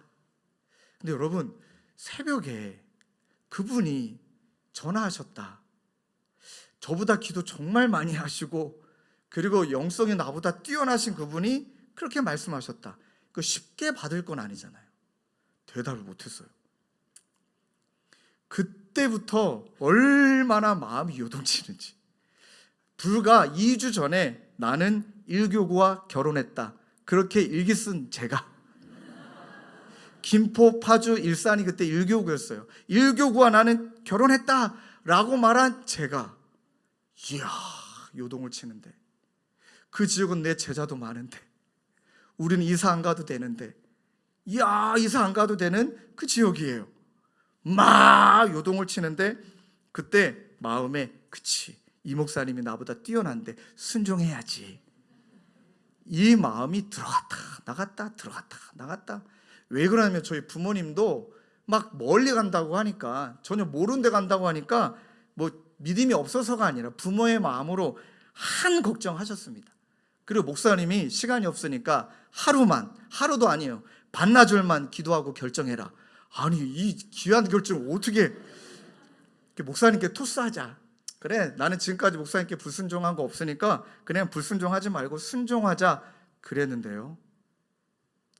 근데 여러분, 새벽에 그분이 전화하셨다. 저보다 기도 정말 많이 하시고 그리고 영성이 나보다 뛰어나신 그분이 그렇게 말씀하셨다. 그 쉽게 받을 건 아니잖아요. 대답을 못했어요. 그때부터 얼마나 마음이 요동치는지. 불과 2주 전에 나는 일교구와 결혼했다, 그렇게 일기 쓴 제가, 김포, 파주, 일산이 그때 일교구였어요. 일교구와 나는 결혼했다 라고 말한 제가, 이야, 요동을 치는데, 그 지역은 내 제자도 많은데, 우리는 이사 안 가도 되는데, 이야, 이사 안 가도 되는 그 지역이에요. 막 요동을 치는데, 그때 마음에, 그치, 이 목사님이 나보다 뛰어난데 순종해야지, 이 마음이 들어갔다 나갔다 들어갔다 나갔다. 왜 그러냐면 저희 부모님도 막 멀리 간다고 하니까, 전혀 모르는 데 간다고 하니까 뭐 믿음이 없어서가 아니라 부모의 마음으로 한 걱정하셨습니다. 그리고 목사님이 시간이 없으니까 하루도 아니에요, 반나절만 기도하고 결정해라. 아니, 이 귀한 결정을 어떻게, 목사님께 토스하자. 그래, 나는 지금까지 목사님께 불순종한 거 없으니까 그냥 불순종하지 말고 순종하자 그랬는데요,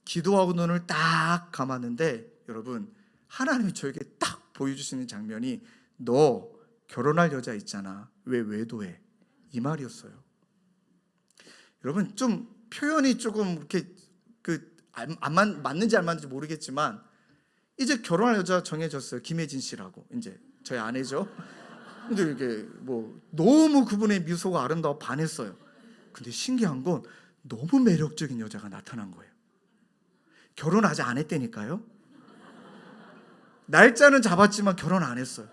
기도하고 눈을 딱 감았는데 여러분, 하나님이 저에게 딱 보여주시는 장면이, 너 결혼할 여자 있잖아, 왜 외도해? 이 말이었어요. 여러분, 좀 표현이 조금 이렇게 맞는지 안 맞는지 모르겠지만, 이제 결혼할 여자 정해졌어요. 김혜진 씨라고, 이제 저희 아내죠. 근데 이게 뭐 너무 그분의 미소가 아름다워 반했어요. 근데 신기한 건 너무 매력적인 여자가 나타난 거예요. 결혼 아직 안 했다니까요. 날짜는 잡았지만 결혼 안 했어요.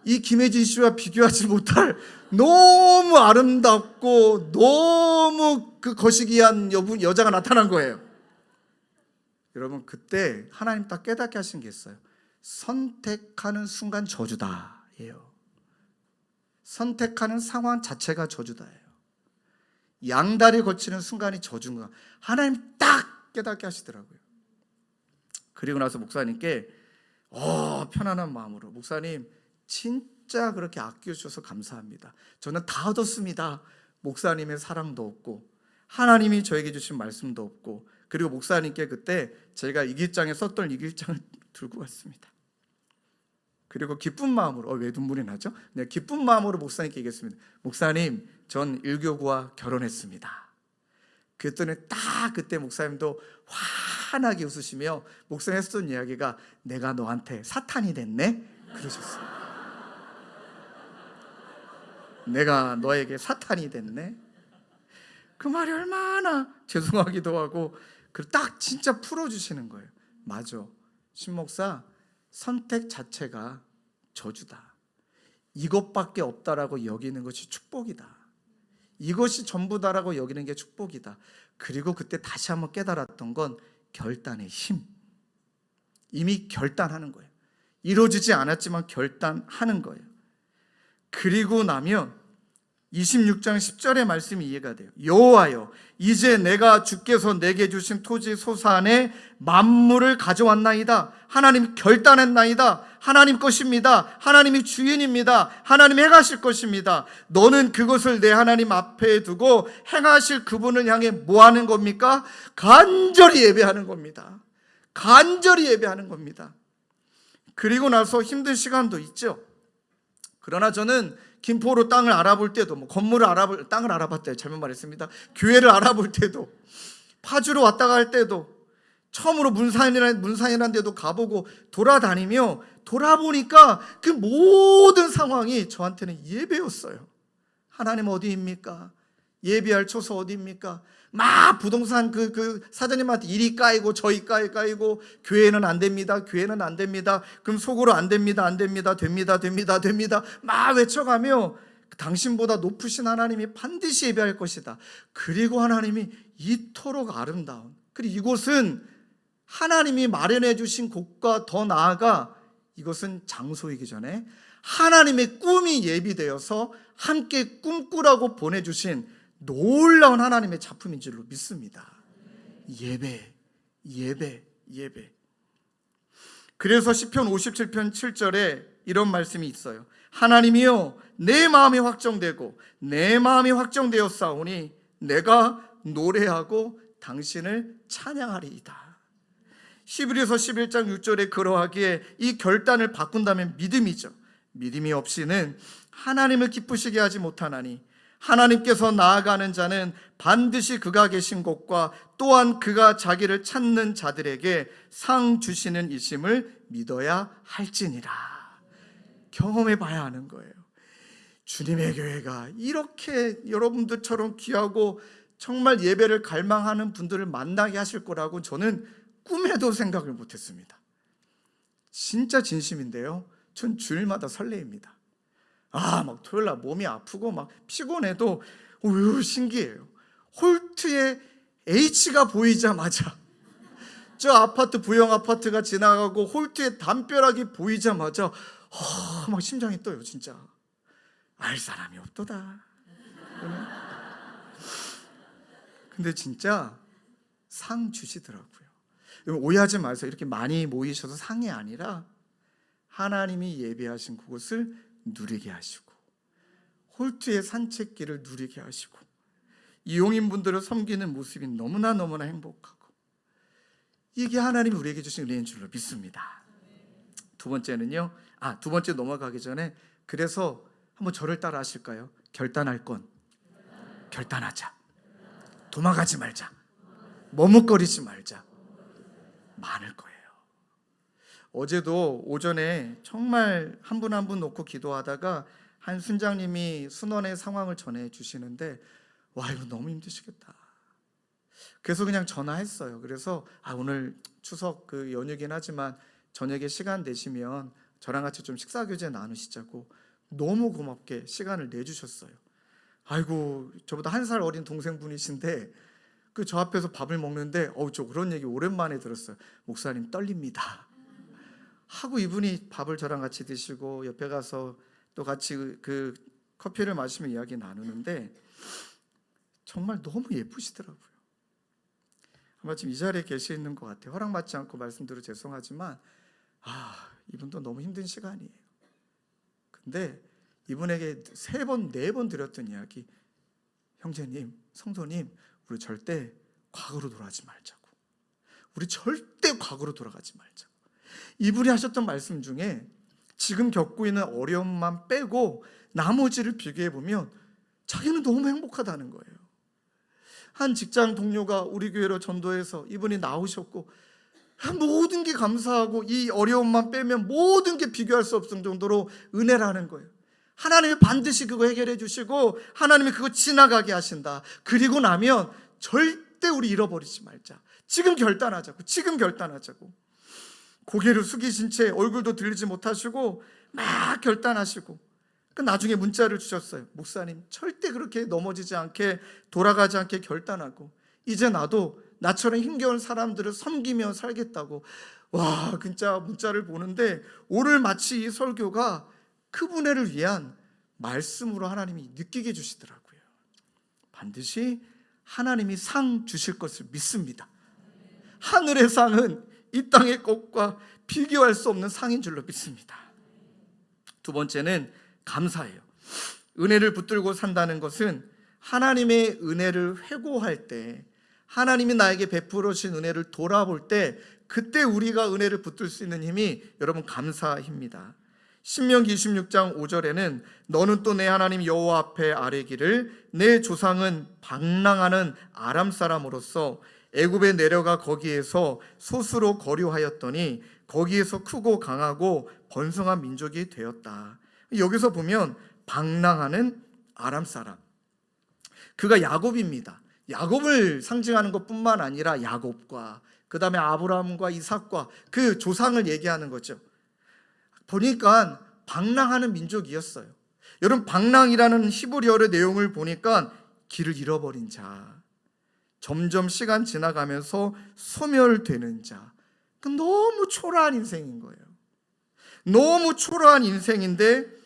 이 김혜진 씨와 비교하지 못할 너무 아름답고 너무 그 거시기한 여자가 나타난 거예요. 여러분, 그때 하나님 딱 깨닫게 하신 게 있어요. 선택하는 순간 저주다예요. 선택하는 상황 자체가 저주다예요. 양다리 걸치는 순간이 저주인가, 하나님 딱 깨닫게 하시더라고요. 그리고 나서 목사님께 편안한 마음으로, 목사님 진짜 그렇게 아껴주셔서 감사합니다. 저는 다 얻었습니다. 목사님의 사랑도 없고 하나님이 저에게 주신 말씀도 없고, 그리고 목사님께 그때 제가 일기장에 썼던 일기장을 들고 갔습니다. 그리고 기쁜 마음으로, 왜 눈물이 나죠? 네, 기쁜 마음으로 목사님께 얘기했습니다. 목사님, 전 일교구와 결혼했습니다. 그랬더니 딱 그때 목사님도 환하게 웃으시며 목사님 했던 이야기가, 내가 너한테 사탄이 됐네? 그러셨어요. 내가 너에게 사탄이 됐네? 그 말이 얼마나 죄송하기도 하고, 딱 진짜 풀어주시는 거예요. 맞아, 신목사, 선택 자체가 저주다. 이것밖에 없다라고 여기는 것이 축복이다. 이것이 전부다라고 여기는 게 축복이다. 그리고 그때 다시 한번 깨달았던 건 결단의 힘. 이미 결단하는 거예요. 이루어지지 않았지만 결단하는 거예요. 그리고 나면 26장 10절의 말씀이 이해가 돼요. 여호와여, 이제 내가 주께서 내게 주신 토지 소산에 만물을 가져왔나이다. 하나님 결단했나이다. 하나님 것입니다. 하나님이 주인입니다. 하나님 행하실 것입니다. 너는 그것을 내 하나님 앞에 두고 행하실 그분을 향해 뭐 하는 겁니까? 간절히 예배하는 겁니다. 간절히 예배하는 겁니다. 그리고 나서 힘든 시간도 있죠. 그러나 저는 김포로 땅을 알아볼 때도, 땅을 알아봤대요. 잘못 말했습니다. 교회를 알아볼 때도, 파주로 왔다 갈 때도, 처음으로 문산이라는 데도 가보고 돌아보니까 그 모든 상황이 저한테는 예배였어요. 하나님 어디입니까? 예배할 처소 어디입니까? 막 부동산 그 사장님한테 이리 까이고 저리 까이고, 교회는 안 됩니다. 교회는 안 됩니다. 그럼 속으로 안 됩니다. 안 됩니다. 됩니다. 막 외쳐가며 당신보다 높으신 하나님이 반드시 예배할 것이다. 그리고 하나님이 이토록 아름다운, 그리고 이곳은 하나님이 마련해 주신 곳과 더 나아가 이것은 장소이기 전에 하나님의 꿈이 예비되어서 함께 꿈꾸라고 보내주신 놀라운 하나님의 작품인 줄로 믿습니다. 예배. 그래서 시편 57편 7절에 이런 말씀이 있어요. 하나님이여, 내 마음이 확정되고 내 마음이 확정되었사오니 내가 노래하고 당신을 찬양하리이다. 히브리서 11장 6절에 그러하기에 이 결단을 바꾼다면 믿음이죠. 믿음이 없이는 하나님을 기쁘시게 하지 못하나니 하나님께서 나아가는 자는 반드시 그가 계신 곳과 또한 그가 자기를 찾는 자들에게 상 주시는 이심을 믿어야 할지니라. 경험해 봐야 하는 거예요. 주님의 교회가 이렇게 여러분들처럼 귀하고 정말 예배를 갈망하는 분들을 만나게 하실 거라고 저는 꿈에도 생각을 못했습니다. 진짜 진심인데요, 전 주일마다 설레입니다. 막 토요일날 몸이 아프고 막 피곤해도 신기해요. 홀트에 H가 보이자마자, 저 아파트 부영 아파트가 지나가고 홀트에 담벼락이 보이자마자 막 심장이 떠요. 진짜 알 사람이 없도다. 근데 진짜 상 주시더라고요. 오해하지 마세요. 이렇게 많이 모이셔서 상이 아니라 하나님이 예배하신 그곳을 누리게 하시고 홀트의 산책길을 누리게 하시고 이용인분들을 섬기는 모습이 너무나 행복하고, 이게 하나님이 우리에게 주신 은혜인 줄로 믿습니다. 두 번째는요, 두 번째 넘어가기 전에, 그래서 한번 저를 따라 하실까요? 결단할 건 결단하자. 도망가지 말자. 머뭇거리지 말자. 많을 거예요. 어제도 오전에 정말 한 분 한 분 놓고 기도하다가 한 순장님이 순원의 상황을 전해 주시는데, 이거 너무 힘드시겠다. 그래서 그냥 전화했어요. 그래서 오늘 추석 연휴긴 하지만 저녁에 시간 되시면 저랑 같이 좀 식사 교제 나누시자고 너무 고맙게 시간을 내주셨어요. 아이고, 저보다 1살 어린 동생분이신데 저 앞에서 밥을 먹는데 저 그런 얘기 오랜만에 들었어요. 목사님 떨립니다 하고 이분이 밥을 저랑 같이 드시고 옆에 가서 또 같이 그 커피를 마시며 이야기 나누는데 정말 너무 예쁘시더라고요. 아마 지금 이 자리에 계시 있는 것 같아요. 허락받지 않고 말씀드려 죄송하지만 이분도 너무 힘든 시간이에요. 근데 이분에게 3번, 4번 드렸던 이야기, 형제님, 성도님, 우리 절대 과거로 돌아가지 말자고. 우리 절대 과거로 돌아가지 말자고. 이분이 하셨던 말씀 중에 지금 겪고 있는 어려움만 빼고 나머지를 비교해 보면 자기는 너무 행복하다는 거예요. 한 직장 동료가 우리 교회로 전도해서 이분이 나오셨고 모든 게 감사하고 이 어려움만 빼면 모든 게 비교할 수 없을 정도로 은혜라는 거예요. 하나님이 반드시 그거 해결해 주시고 하나님이 그거 지나가게 하신다. 그리고 나면 절대 우리 잃어버리지 말자. 지금 결단하자고. 지금 결단하자고. 고개를 숙이신 채 얼굴도 들리지 못하시고 막 결단하시고 나중에 문자를 주셨어요. 목사님, 절대 그렇게 넘어지지 않게, 돌아가지 않게 결단하고 이제 나도 나처럼 힘겨운 사람들을 섬기며 살겠다고. 진짜 문자를 보는데 오늘 마치 이 설교가 그분을 위한 말씀으로 하나님이 느끼게 해주시더라고요. 반드시 하나님이 상 주실 것을 믿습니다. 하늘의 상은 이 땅의 것과 비교할 수 없는 상인 줄로 믿습니다. 두 번째는 감사해요. 은혜를 붙들고 산다는 것은 하나님의 은혜를 회고할 때, 하나님이 나에게 베풀어 주신 은혜를 돌아볼 때, 그때 우리가 은혜를 붙들 수 있는 힘이 여러분 감사입니다. 신명기 26장 5절에는 너는 또 내 하나님 여호와 앞에 아뢰기를 내 조상은 방랑하는 아람 사람으로서 애굽에 내려가 거기에서 소수로 거류하였더니 거기에서 크고 강하고 번성한 민족이 되었다. 여기서 보면 방랑하는 아람 사람, 그가 야곱입니다. 야곱을 상징하는 것뿐만 아니라 야곱과 그 다음에 아브라함과 이삭과 그 조상을 얘기하는 거죠. 보니까 방랑하는 민족이었어요. 여러분, 방랑이라는 히브리어의 내용을 보니까 길을 잃어버린 자, 점점 시간 지나가면서 소멸되는 자, 너무 초라한 인생인 거예요. 너무 초라한 인생인데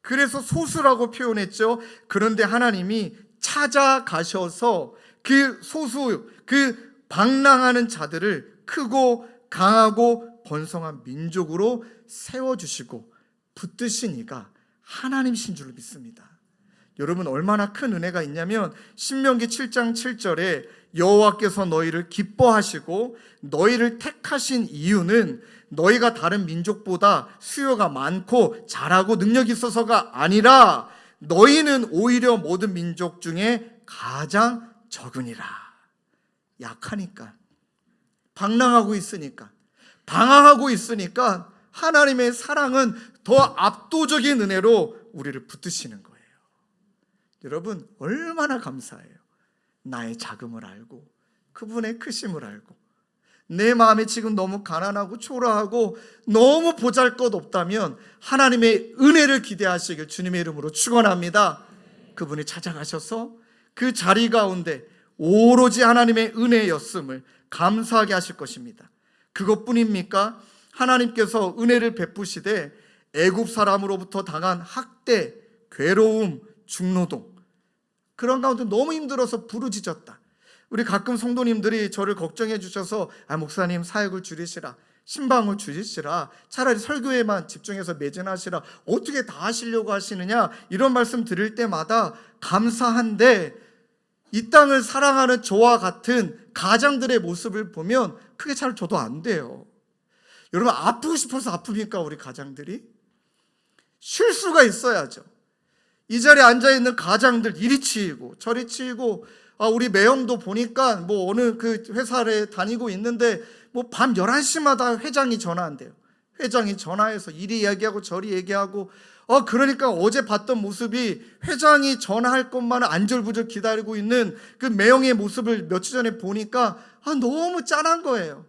그래서 소수라고 표현했죠. 그런데 하나님이 찾아가셔서 그 소수, 그 방랑하는 자들을 크고 강하고 번성한 민족으로 세워주시고 붙드시니까 하나님이신 줄로 믿습니다. 여러분 얼마나 큰 은혜가 있냐면 신명기 7장 7절에 여호와께서 너희를 기뻐하시고 너희를 택하신 이유는 너희가 다른 민족보다 수요가 많고 잘하고 능력이 있어서가 아니라 너희는 오히려 모든 민족 중에 가장 적으니라. 약하니까, 방랑하고 있으니까, 방황하고 있으니까 하나님의 사랑은 더 압도적인 은혜로 우리를 붙드시는 거예요. 여러분 얼마나 감사해요. 나의 작음을 알고 그분의 크심을 알고 내 마음이 지금 너무 가난하고 초라하고 너무 보잘것없다면 하나님의 은혜를 기대하시길 주님의 이름으로 축원합니다. 그분이 찾아가셔서 그 자리 가운데 오로지 하나님의 은혜였음을 감사하게 하실 것입니다. 그것뿐입니까? 하나님께서 은혜를 베푸시되 애굽 사람으로부터 당한 학대, 괴로움, 중노동, 그런 가운데 너무 힘들어서 부르짖었다. 우리 가끔 성도님들이 저를 걱정해 주셔서 목사님 사역을 줄이시라, 신방을 줄이시라, 차라리 설교에만 집중해서 매진하시라, 어떻게 다 하시려고 하시느냐, 이런 말씀 드릴 때마다 감사한데 이 땅을 사랑하는 저와 같은 가장들의 모습을 보면 그게 잘 저도 안 돼요. 여러분 아프고 싶어서 아픕니까? 우리 가장들이? 쉴 수가 있어야죠. 이 자리에 앉아있는 가장들 이리 치이고 저리 치이고, 우리 매형도 보니까 뭐 어느 그 회사에 다니고 있는데 뭐 밤 11시마다 회장이 전화한대요. 회장이 전화해서 이리 얘기하고 저리 얘기하고, 그러니까 어제 봤던 모습이 회장이 전화할 것만 안절부절 기다리고 있는 그 매형의 모습을 며칠 전에 보니까 너무 짠한 거예요.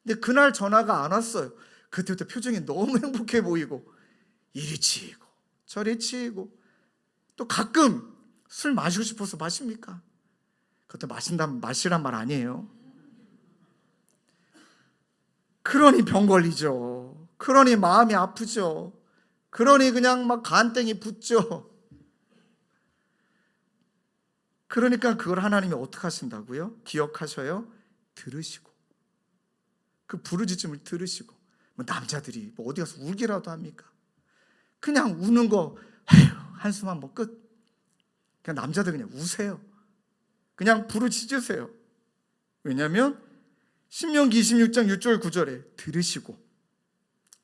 근데 그날 전화가 안 왔어요. 그때부터 표정이 너무 행복해 보이고 이리 치이고 저리 치이고, 또 가끔 술 마시고 싶어서 마십니까? 그것도 마시란 말 아니에요. 그러니 병 걸리죠. 그러니 마음이 아프죠. 그러니 그냥 막 간땡이 붙죠. 그러니까 그걸 하나님이 어떻게 하신다고요? 기억하셔요? 들으시고, 그 부르짖음을 들으시고. 뭐 남자들이 뭐 어디 가서 울기라도 합니까? 그냥 우는 거 한숨 한번 끝. 그냥 남자들 그냥 우세요. 그냥 부르짖으세요. 왜냐하면 신명기 26장 6절 9절에 들으시고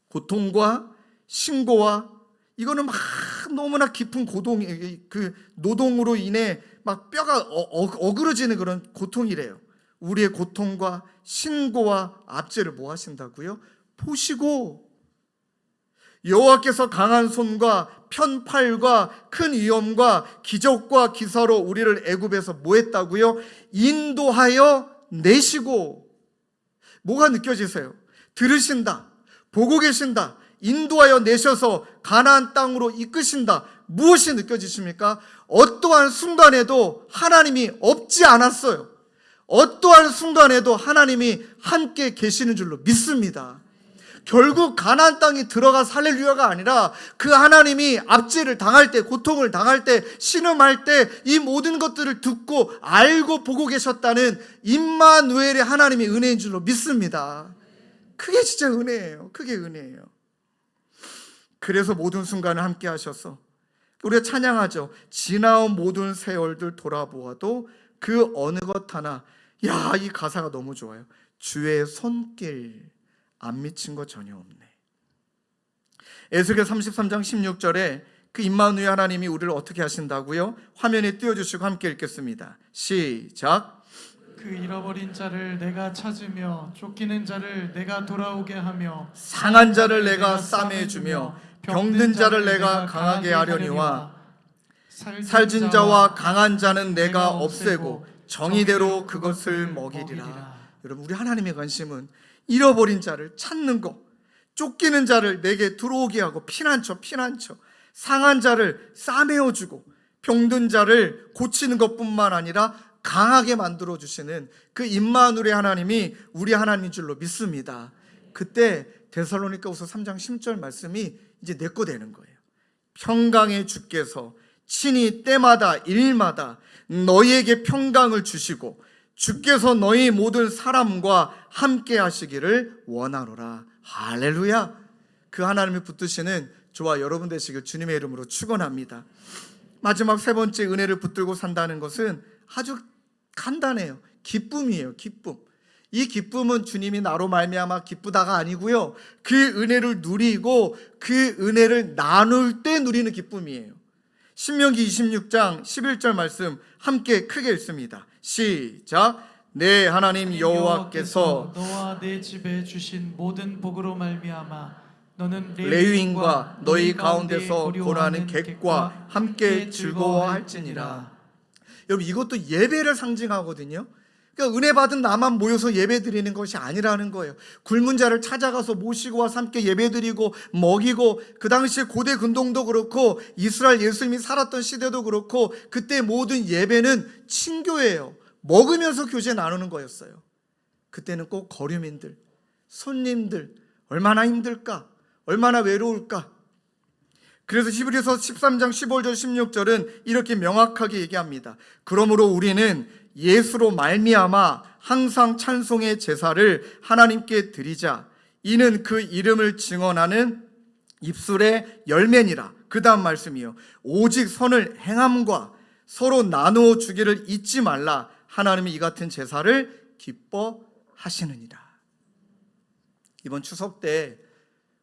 고통과 신고와, 이거는 막 너무나 깊은 고동, 그 노동으로 인해 막 뼈가 어그러지는 그런 고통이래요. 우리의 고통과 신고와 압제를 뭐 하신다고요? 보시고, 여호와께서 강한 손과 편팔과 큰 위엄과 기적과 기사로 우리를 애굽에서 뭐 했다고요? 인도하여 내시고. 뭐가 느껴지세요? 들으신다, 보고 계신다, 인도하여 내셔서 가나안 땅으로 이끄신다. 무엇이 느껴지십니까? 어떠한 순간에도 하나님이 없지 않았어요. 어떠한 순간에도 하나님이 함께 계시는 줄로 믿습니다. 결국 가나안 땅에 들어가서 할렐루야가 아니라 그 하나님이 압제를 당할 때, 고통을 당할 때, 신음할 때 이 모든 것들을 듣고 알고 보고 계셨다는 임마누엘의 하나님의 은혜인 줄로 믿습니다. 그게 진짜 은혜예요. 그게 은혜예요. 그래서 모든 순간을 함께 하셔서 우리가 찬양하죠. 지나온 모든 세월들 돌아보아도 그 어느 것 하나, 이 가사가 너무 좋아요. 주의 손길 안 미친 거 전혀 없네. 에스겔 33장 16절에 그 임마누엘 하나님이 우리를 어떻게 하신다고요? 화면에 띄워주시고 함께 읽겠습니다. 시작.
그 잃어버린 자를 내가 찾으며 쫓기는 자를 내가 돌아오게 하며
상한 자를 내가 싸매주며 병든 자를 내가 강하게 하려니와 살진 자와 강한 자는 내가 없애고 정의대로 그것을 먹이리라. 여러분, 우리 하나님의 관심은 잃어버린 자를 찾는 것, 쫓기는 자를 내게 들어오게 하고 피난처, 상한 자를 싸매어주고 병든 자를 고치는 것뿐만 아니라 강하게 만들어주시는 그 임마누엘의 하나님이 우리 하나님인 줄로 믿습니다. 그때 데살로니가후서 3장 10절 말씀이 이제 내 거 되는 거예요. 평강의 주께서 친히 때마다 일마다 너희에게 평강을 주시고 주께서 너희 모든 사람과 함께 하시기를 원하노라. 할렐루야. 그 하나님을 붙드시는 저와 여러분 되시길 주님의 이름으로 축원합니다. 마지막 세 번째 은혜를 붙들고 산다는 것은 아주 간단해요. 기쁨이에요. 기쁨. 이 기쁨은 주님이 나로 말미암아 기쁘다가 아니고요, 그 은혜를 누리고 그 은혜를 나눌 때 누리는 기쁨이에요. 신명기 26장 11절 말씀 함께 크게 읽습니다. 시작. 내 하나님 여호와께서
너와 내 집에 주신 모든 복으로 말미암아 너는
레위인과 너희 가운데서 고려하는 객과 함께 즐거워할지니라. 여러분, 이것도 예배를 상징하거든요. 그러니까 은혜 받은 나만 모여서 예배 드리는 것이 아니라는 거예요. 굶은 자를 찾아가서 모시고 와서 함께 예배 드리고 먹이고, 그 당시에 고대 근동도 그렇고 이스라엘 예수님이 살았던 시대도 그렇고 그때 모든 예배는 친교예요. 먹으면서 교제 나누는 거였어요. 그때는 꼭 거류민들, 손님들, 얼마나 힘들까, 얼마나 외로울까. 그래서 히브리서 13장 15절 16절은 이렇게 명확하게 얘기합니다. 그러므로 우리는 예수로 말미암아 항상 찬송의 제사를 하나님께 드리자. 이는 그 이름을 증언하는 입술의 열매니라. 그 다음 말씀이요. 오직 선을 행함과 서로 나누어 주기를 잊지 말라. 하나님이 이 같은 제사를 기뻐하시느니라. 이번 추석 때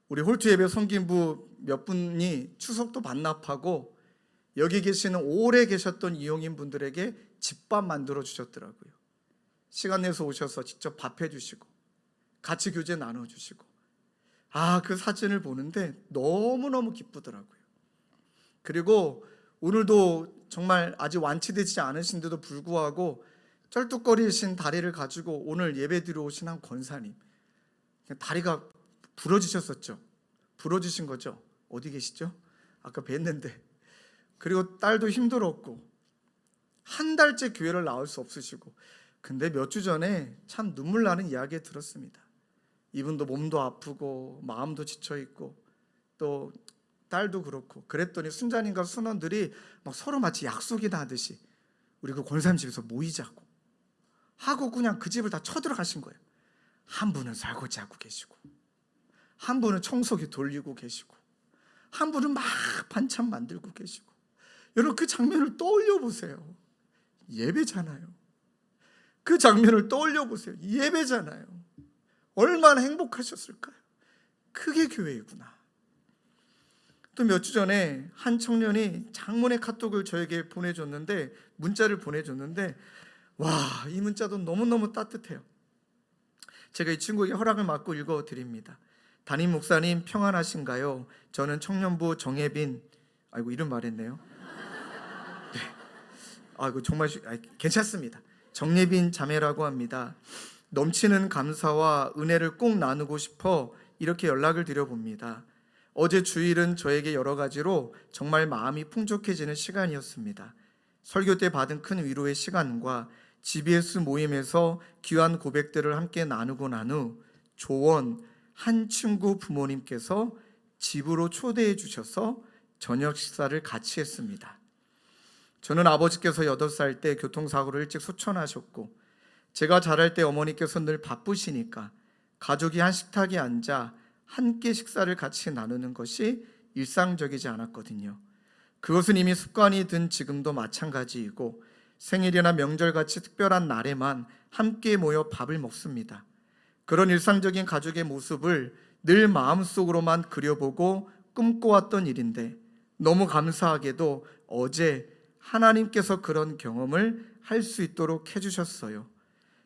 우리 홀트 예배 섬김부 몇 분이 추석도 반납하고 여기 계시는 오래 계셨던 이용인 분들에게 집밥 만들어 주셨더라고요. 시간 내서 오셔서 직접 밥 해주시고 같이 교제 나눠주시고, 그 사진을 보는데 너무너무 기쁘더라고요. 그리고 오늘도 정말 아직 완치되지 않으신데도 불구하고 쩔뚝거리신 다리를 가지고 오늘 예배 드려 오신 한 권사님, 다리가 부러지셨었죠. 부러지신 거죠. 어디 계시죠? 아까 뵀는데. 그리고 딸도 힘들었고 한 달째 교회를 나올 수 없으시고, 근데 몇 주 전에 참 눈물 나는 이야기 들었습니다. 이분도 몸도 아프고 마음도 지쳐있고 또 딸도 그렇고, 그랬더니 순자님과 순원들이 막 서로 마치 약속이나 하듯이 우리 그 권사님 집에서 모이자고 하고 그냥 그 집을 다 쳐들어가신 거예요. 한 분은 설거지하고 계시고, 한 분은 청소기 돌리고 계시고, 한 분은 막 반찬 만들고 계시고. 여러분, 그 장면을 떠올려 보세요. 예배잖아요. 그 장면을 떠올려 보세요. 예배잖아요. 얼마나 행복하셨을까요? 그게 교회이구나. 또 몇 주 전에 한 청년이 장문의 카톡을 저에게 보내줬는데, 문자를 보내줬는데, 와, 이 문자도 너무너무 따뜻해요. 제가 이 친구에게 허락을 받고 읽어드립니다. 담임 목사님 평안하신가요? 저는 청년부 정혜빈, 아이고 이름 말했네요. 네. 아이고 정말 괜찮습니다. 정예빈 자매라고 합니다. 넘치는 감사와 은혜를 꼭 나누고 싶어 이렇게 연락을 드려봅니다. 어제 주일은 저에게 여러 가지로 정말 마음이 풍족해지는 시간이었습니다. 설교 때 받은 큰 위로의 시간과 GBS 모임에서 귀한 고백들을 함께 나누고 난 후 조원 한 친구 부모님께서 집으로 초대해 주셔서 저녁 식사를 같이 했습니다. 저는 아버지께서 8살 때 교통사고로 일찍 소천하셨고, 제가 자랄 때 어머니께서 늘 바쁘시니까 가족이 한 식탁에 앉아 함께 식사를 같이 나누는 것이 일상적이지 않았거든요. 그것은 이미 습관이 든 지금도 마찬가지이고, 생일이나 명절같이 특별한 날에만 함께 모여 밥을 먹습니다. 그런 일상적인 가족의 모습을 늘 마음속으로만 그려보고 꿈꿔왔던 일인데, 너무 감사하게도 어제 하나님께서 그런 경험을 할 수 있도록 해주셨어요.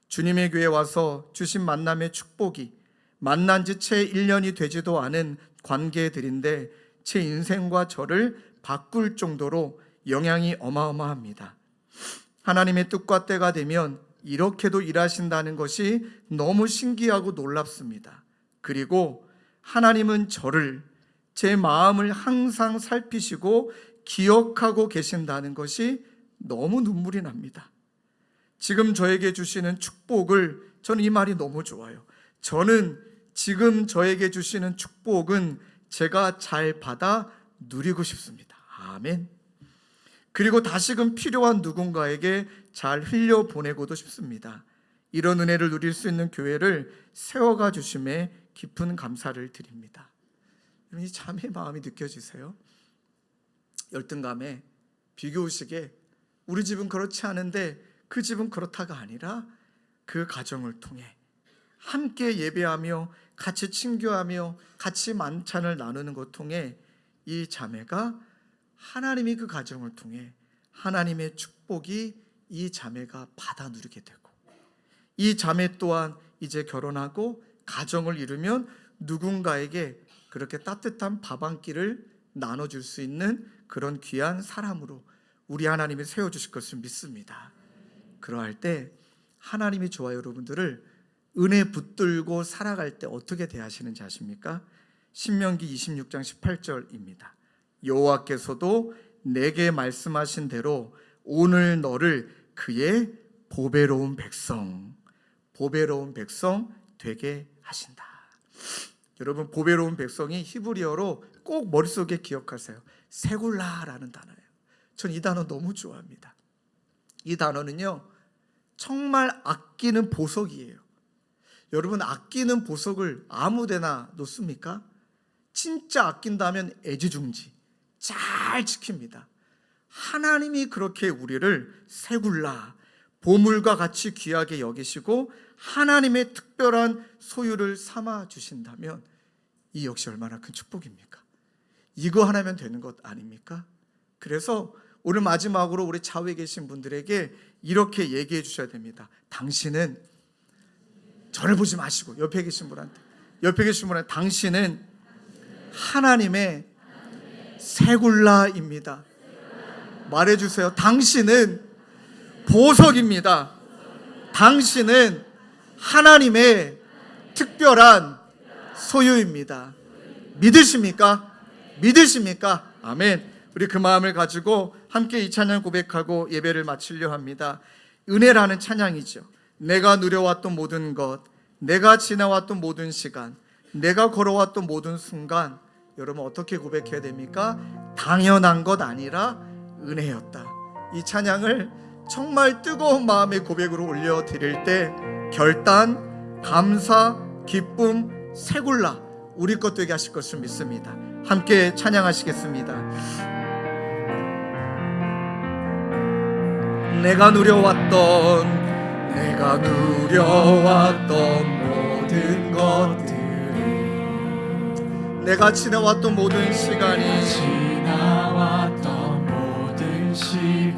주님의 교회에 와서 주신 만남의 축복이 만난 지 채 1년이 되지도 않은 관계들인데 제 인생과 저를 바꿀 정도로 영향이 어마어마합니다. 하나님의 뜻과 때가 되면 이렇게도 일하신다는 것이 너무 신기하고 놀랍습니다. 그리고 하나님은 저를, 제 마음을 항상 살피시고 기억하고 계신다는 것이 너무 눈물이 납니다. 지금 저에게 주시는 축복을, 저는 이 말이 너무 좋아요. 저는 지금 저에게 주시는 축복은 제가 잘 받아 누리고 싶습니다. 아멘. 그리고 다시금 필요한 누군가에게 잘 흘려보내고도 싶습니다. 이런 은혜를 누릴 수 있는 교회를 세워가 주심에 깊은 감사를 드립니다. 이 자매의 마음이 느껴지세요? 열등감에 비교의식에 우리 집은 그렇지 않은데 그 집은 그렇다가 아니라 그 가정을 통해 함께 예배하며 같이 친교하며 같이 만찬을 나누는 것 통해 이 자매가 하나님이 그 가정을 통해 하나님의 축복이 이 자매가 받아 누리게 되고, 이 자매 또한 이제 결혼하고 가정을 이루면 누군가에게 그렇게 따뜻한 밥 한 끼를 나눠줄 수 있는 그런 귀한 사람으로 우리 하나님이 세워주실 것을 믿습니다. 그러할 때 하나님이 좋아요. 여러분들을 은혜 붙들고 살아갈 때 어떻게 대하시는지 아십니까? 신명기 26장 18절입니다. 여호와께서도 내게 말씀하신 대로 오늘 너를 그의 보배로운 백성 되게 하신다. 여러분, 보배로운 백성이 히브리어로 꼭 머릿속에 기억하세요. 세굴라라는 단어예요. 전 이 단어 너무 좋아합니다. 이 단어는요, 정말 아끼는 보석이에요. 여러분, 아끼는 보석을 아무데나 놓습니까? 진짜 아낀다면 애지중지 잘 지킵니다. 하나님이 그렇게 우리를 세굴라, 보물과 같이 귀하게 여기시고 하나님의 특별한 소유를 삼아 주신다면 이 역시 얼마나 큰 축복입니까? 이거 하나면 되는 것 아닙니까? 그래서 오늘 마지막으로 우리 좌우에 계신 분들에게 이렇게 얘기해 주셔야 됩니다. 당신은, 저를 보지 마시고 옆에 계신 분한테 당신은 하나님의 세굴라입니다. 말해주세요. 당신은 보석입니다. 당신은 하나님의 특별한 소유입니다. 믿으십니까? 믿으십니까? 아멘. 우리 그 마음을 가지고 함께 이 찬양 고백하고 예배를 마치려 합니다. 은혜라는 찬양이죠. 내가 누려왔던 모든 것, 내가 지나왔던 모든 시간, 내가 걸어왔던 모든 순간, 여러분 어떻게 고백해야 됩니까? 당연한 것 아니라 은혜였다. 이 찬양을 정말 뜨거운 마음의 고백으로 올려드릴 때 결단, 감사, 기쁨, 세굴라 우리 것 되게 하실 것을 믿습니다. 함께 찬양하시겠습니다. 내가 누려왔던 모든 것들이, 내가 지나왔던 모든 시간이,
지나왔던 모든 시간이,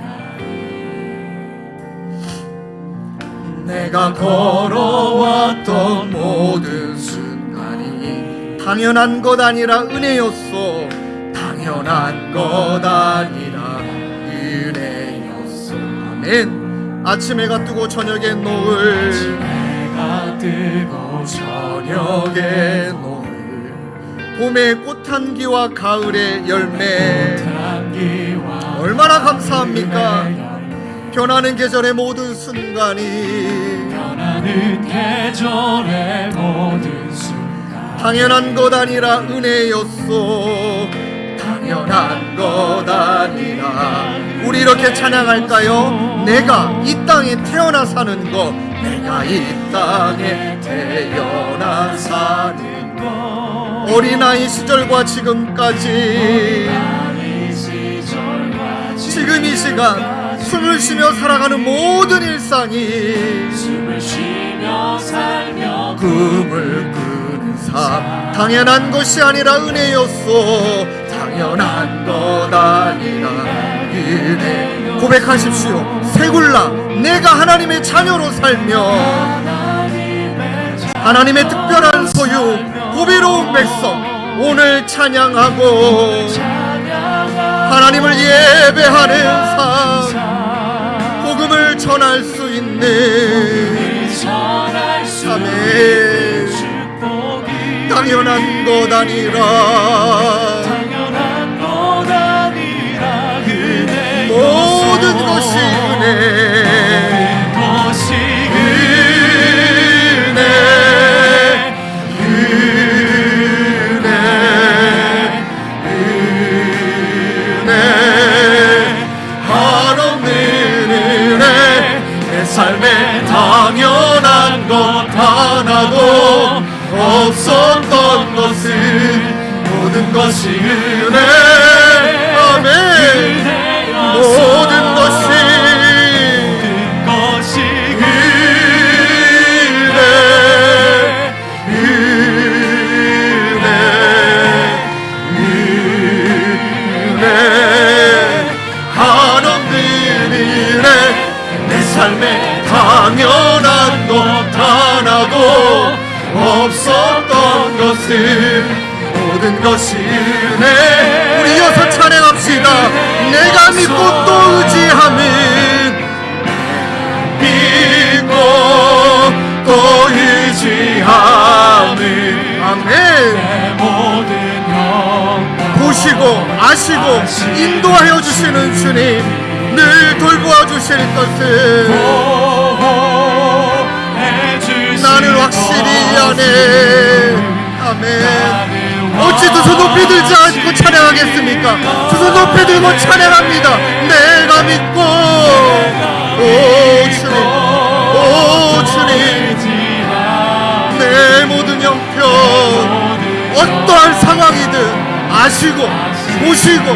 내가 걸어왔던 모든 순간이 당연한 것 아니라 은혜였소. 당연한 것 아니라 은혜였소. 아멘. 아침 해가 뜨고 저녁에 노을,
해가 뜨고
저녁에 노을, 봄의 꽃향기와 가을의 열매,
꽃향기와
얼마나 감사합니까? 변하는 계절의 모든 순간이,
변하는 계절의 모든 순간,
당연한 것 아니라 은혜였소. 당연한 것 아니라. 우리 이렇게 찬양할까요? 내가 이 땅에 태어나 사는 것, 내가 이 땅에 태어나 사는 것, 어린아이 시절과 지금까지, 지금 이 시간 숨을 쉬며 살아가는 모든 일상이,
숨을 쉬며 살며
꿈을 꾸는 삶, 당연한 것이 아니라 은혜였소. 당연한 것 아니라 은혜. 고백하십시오. 세굴라, 내가 하나님의 자녀로 살며 하나님의 특별한 소유, 보배로운 백성, 오늘 찬양하고 하나님을 예배하는 삶, 복음을 전할 수 있는, 아멘. 당연한 것 아니라, 모든 것이 은혜, 한없는 은혜. 내 삶에 당연한 것 하나도 없었던 것은 모든 것이 은혜. 아멘. 모든 것이 은혜. 우리 이어서 찬양합시다. 내가 믿고 또 의지함은, 믿고 또 의지함은. 아멘.
내 모든 영광
보시고 아시고 인도하여 주시는 주님, 늘 돌보아 주실 것을 나는 확실히 아네. 아멘. 어찌 두 손 높이 들지 않고 찬양하겠습니까? 두 손 높이 들고 찬양합니다. 내가 믿고, 오 주님, 오 주님, 내 모든 형편, 어떠한 상황이든 아시고 보시고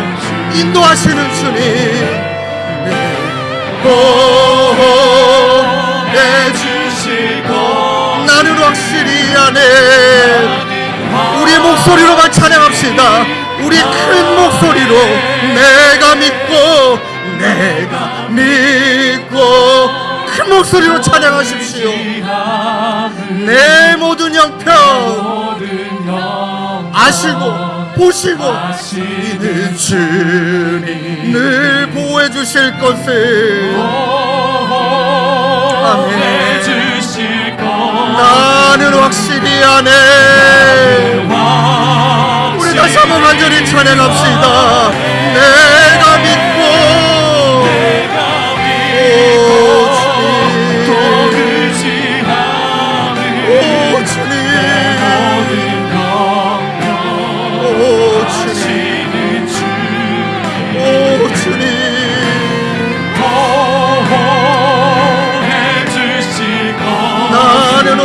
인도하시는 주님, 보호해주시고 나는 확실히 아네. 우리 목소리로만 찬양합시다. 우리 큰 목소리로 내가 믿고 큰 목소리로 찬양하십시오. 내 모든 형편 아시고 보시고 이는 주님 늘 보호해 주실 것을. 아멘. 나는 확실히 아네. 우리 다시 한번 간절히 찬양합시다. 내가 믿고,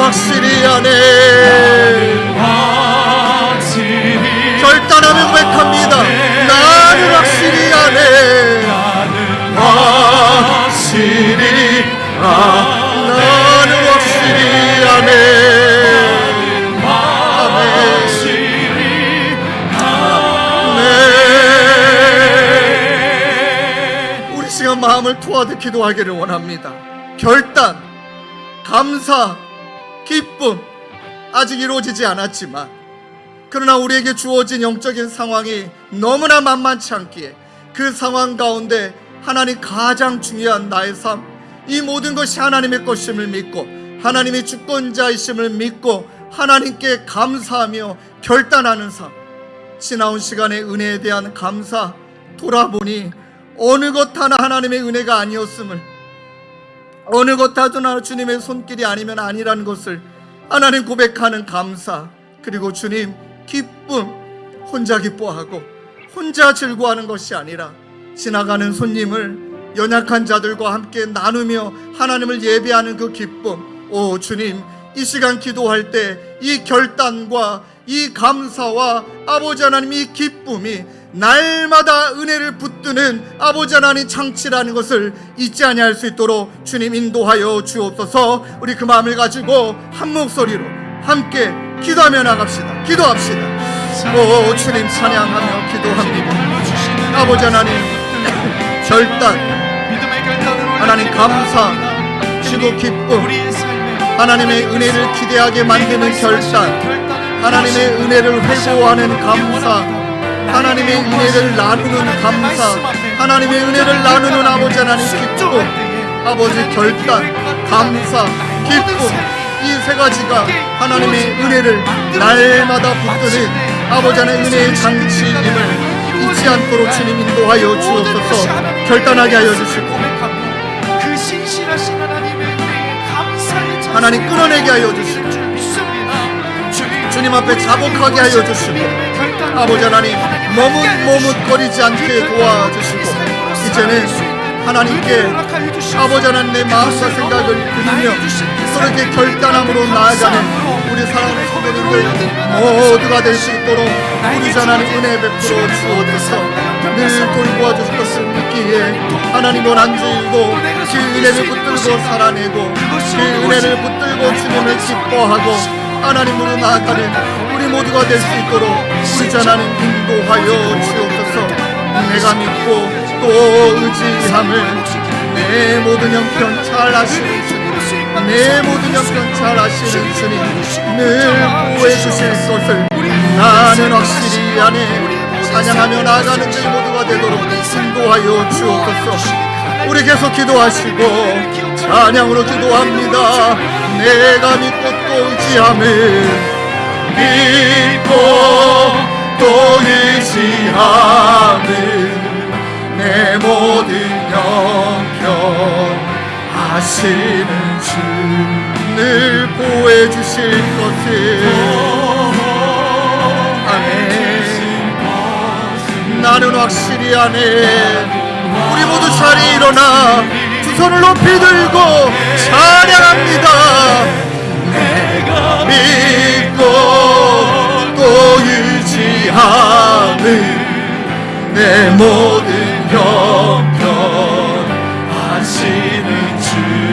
확실히 아네. 결단하며 고백합니다. 나는 확실히 아네. 확실히 나는 확실히 아네. 아멘. 우리 시간 마음을 투하듯 기도하기를 원합니다. 결단, 감사, 기쁨 아직 이루어지지 않았지만, 그러나 우리에게 주어진 영적인 상황이 너무나 만만치 않기에 그 상황 가운데 하나님 가장 중요한 나의 삶, 이 모든 것이 하나님의 것임을 믿고 하나님이 주권자이심을 믿고 하나님께 감사하며 결단하는 삶, 지나온 시간의 은혜에 대한 감사, 돌아보니 어느 것 하나 하나님의 은혜가 아니었음을, 어느 것 하나 주님의 손길이 아니면 아니라는 것을 하나님 고백하는 감사, 그리고 주님 기쁨, 혼자 기뻐하고 혼자 즐거워하는 것이 아니라 지나가는 손님을 연약한 자들과 함께 나누며 하나님을 예배하는 그 기쁨. 오 주님, 이 시간 기도할 때 이 결단과 이 감사와 아버지 하나님 이 기쁨이 날마다 은혜를 붙드는 아버지 하나님 창치라는 것을 잊지 아니할 수 있도록 주님 인도하여 주옵소서. 우리 그 마음을 가지고 한 목소리로 함께 기도하며 나갑시다. 기도합시다. 오 주님 찬양하며 기도합니다. 아버지 하나님 결단, 하나님 감사, 그리고 기쁨, 하나님의 은혜를 기대하게 만드는 결단, 하나님의 은혜를 회고하는 감사, 하나님의 은혜를 나누는 감사, 하나님의 은혜를 나누는 아버지 하나님 기쁨, 아버지 결단, 감사, 기쁨, 이 세 가지가 하나님의 은혜를 날마다 붙드는 아버지 하나님의 은혜의 장치임을 잊지 않도록 주님 인도하여 주옵소서. 결단하게 하여 주시고 하나님 끌어내게 하여 주시고 주님 앞에 자복하게 하여 주시고 아버지 하나님 머뭇머뭇거리지 않게 도와주시고 이제는 하나님께 아버지 하나님 내 마음과 생각을 드리며 그렇게 결단함으로 나아가는 우리 사랑하는 성도님들 모두가 될 수 있도록 우리 하나님 은혜 베풀어 주옵소서. 늘 돌보아 주실 것을 믿기에 하나님을 안주이고 그 은혜를 붙들고 살아내고 그 은혜를 붙들고 주님을 기뻐하고 하나님으로 나아가는 우리 모두가 될 수 있도록 우리 하나님 인도하여 주옵소서. 내가 믿고 또 의지함을 내 모든 형편 잘 아시는 주님, 내 모든 형편 잘 아시는 주님 늘 보호해 주실 것을 나는 확실히 이 안에 찬양하며 나아가는 저희 모두가 되도록 인도하여 주옵소서. 우리 계속 기도하시고 찬양으로 기도합니다. 내가 믿고 또 의지함은 믿고 또 의지함은 내 모든 형편 하시는 주 늘 보호해 주실 것을 아멘. 나는 확실히 아네. 우리 모두 자리에 일어나 두 손을 높이 들고 찬양합니다. 내가 믿고 또 의지함은 내 모든 형편 하시는 주님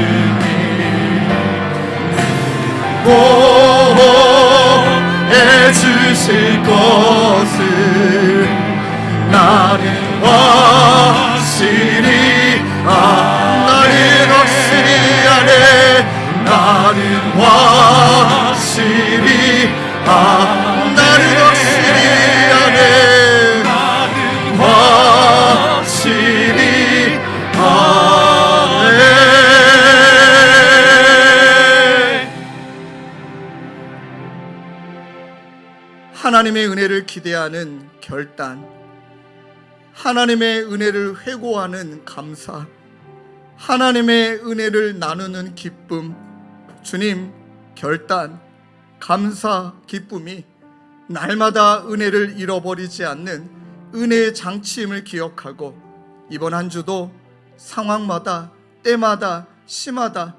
보호해 주실 것을 나는 확실히 나는 확실히 아네. 나는 확실히 나는 확실히 아네. 나는 확실히 아네. 하나님의 은혜를 기대하는 결단, 하나님의 은혜를 회고하는 감사, 하나님의 은혜를 나누는 기쁨, 주님, 결단, 감사, 기쁨이 날마다 은혜를 잃어버리지 않는 은혜의 장치임을 기억하고 이번 한 주도 상황마다 때마다 시마다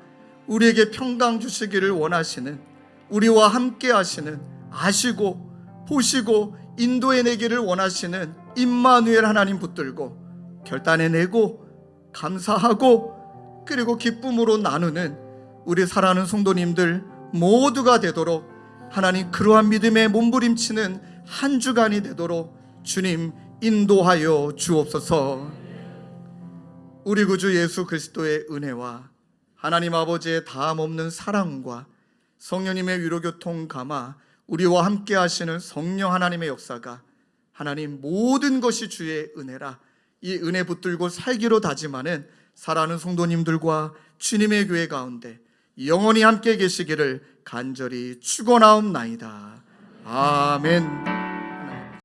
우리에게 평강 주시기를 원하시는, 우리와 함께 하시는, 아시고 보시고 인도해내기를 원하시는 임마누엘 하나님 붙들고 결단해내고 감사하고 그리고 기쁨으로 나누는 우리 사랑하는 성도님들 모두가 되도록 하나님 그러한 믿음에 몸부림치는 한 주간이 되도록 주님 인도하여 주옵소서. 우리 구주 예수 그리스도의 은혜와 하나님 아버지의 다함없는 사랑과 성령님의 위로교통 감화, 우리와 함께 하시는 성령 하나님의 역사가 하나님 모든 것이 주의 은혜라 이 은혜 붙들고 살기로 다짐하는 사랑하는 성도님들과 주님의 교회 가운데 영원히 함께 계시기를 간절히 축원하옵나이다. 아멘.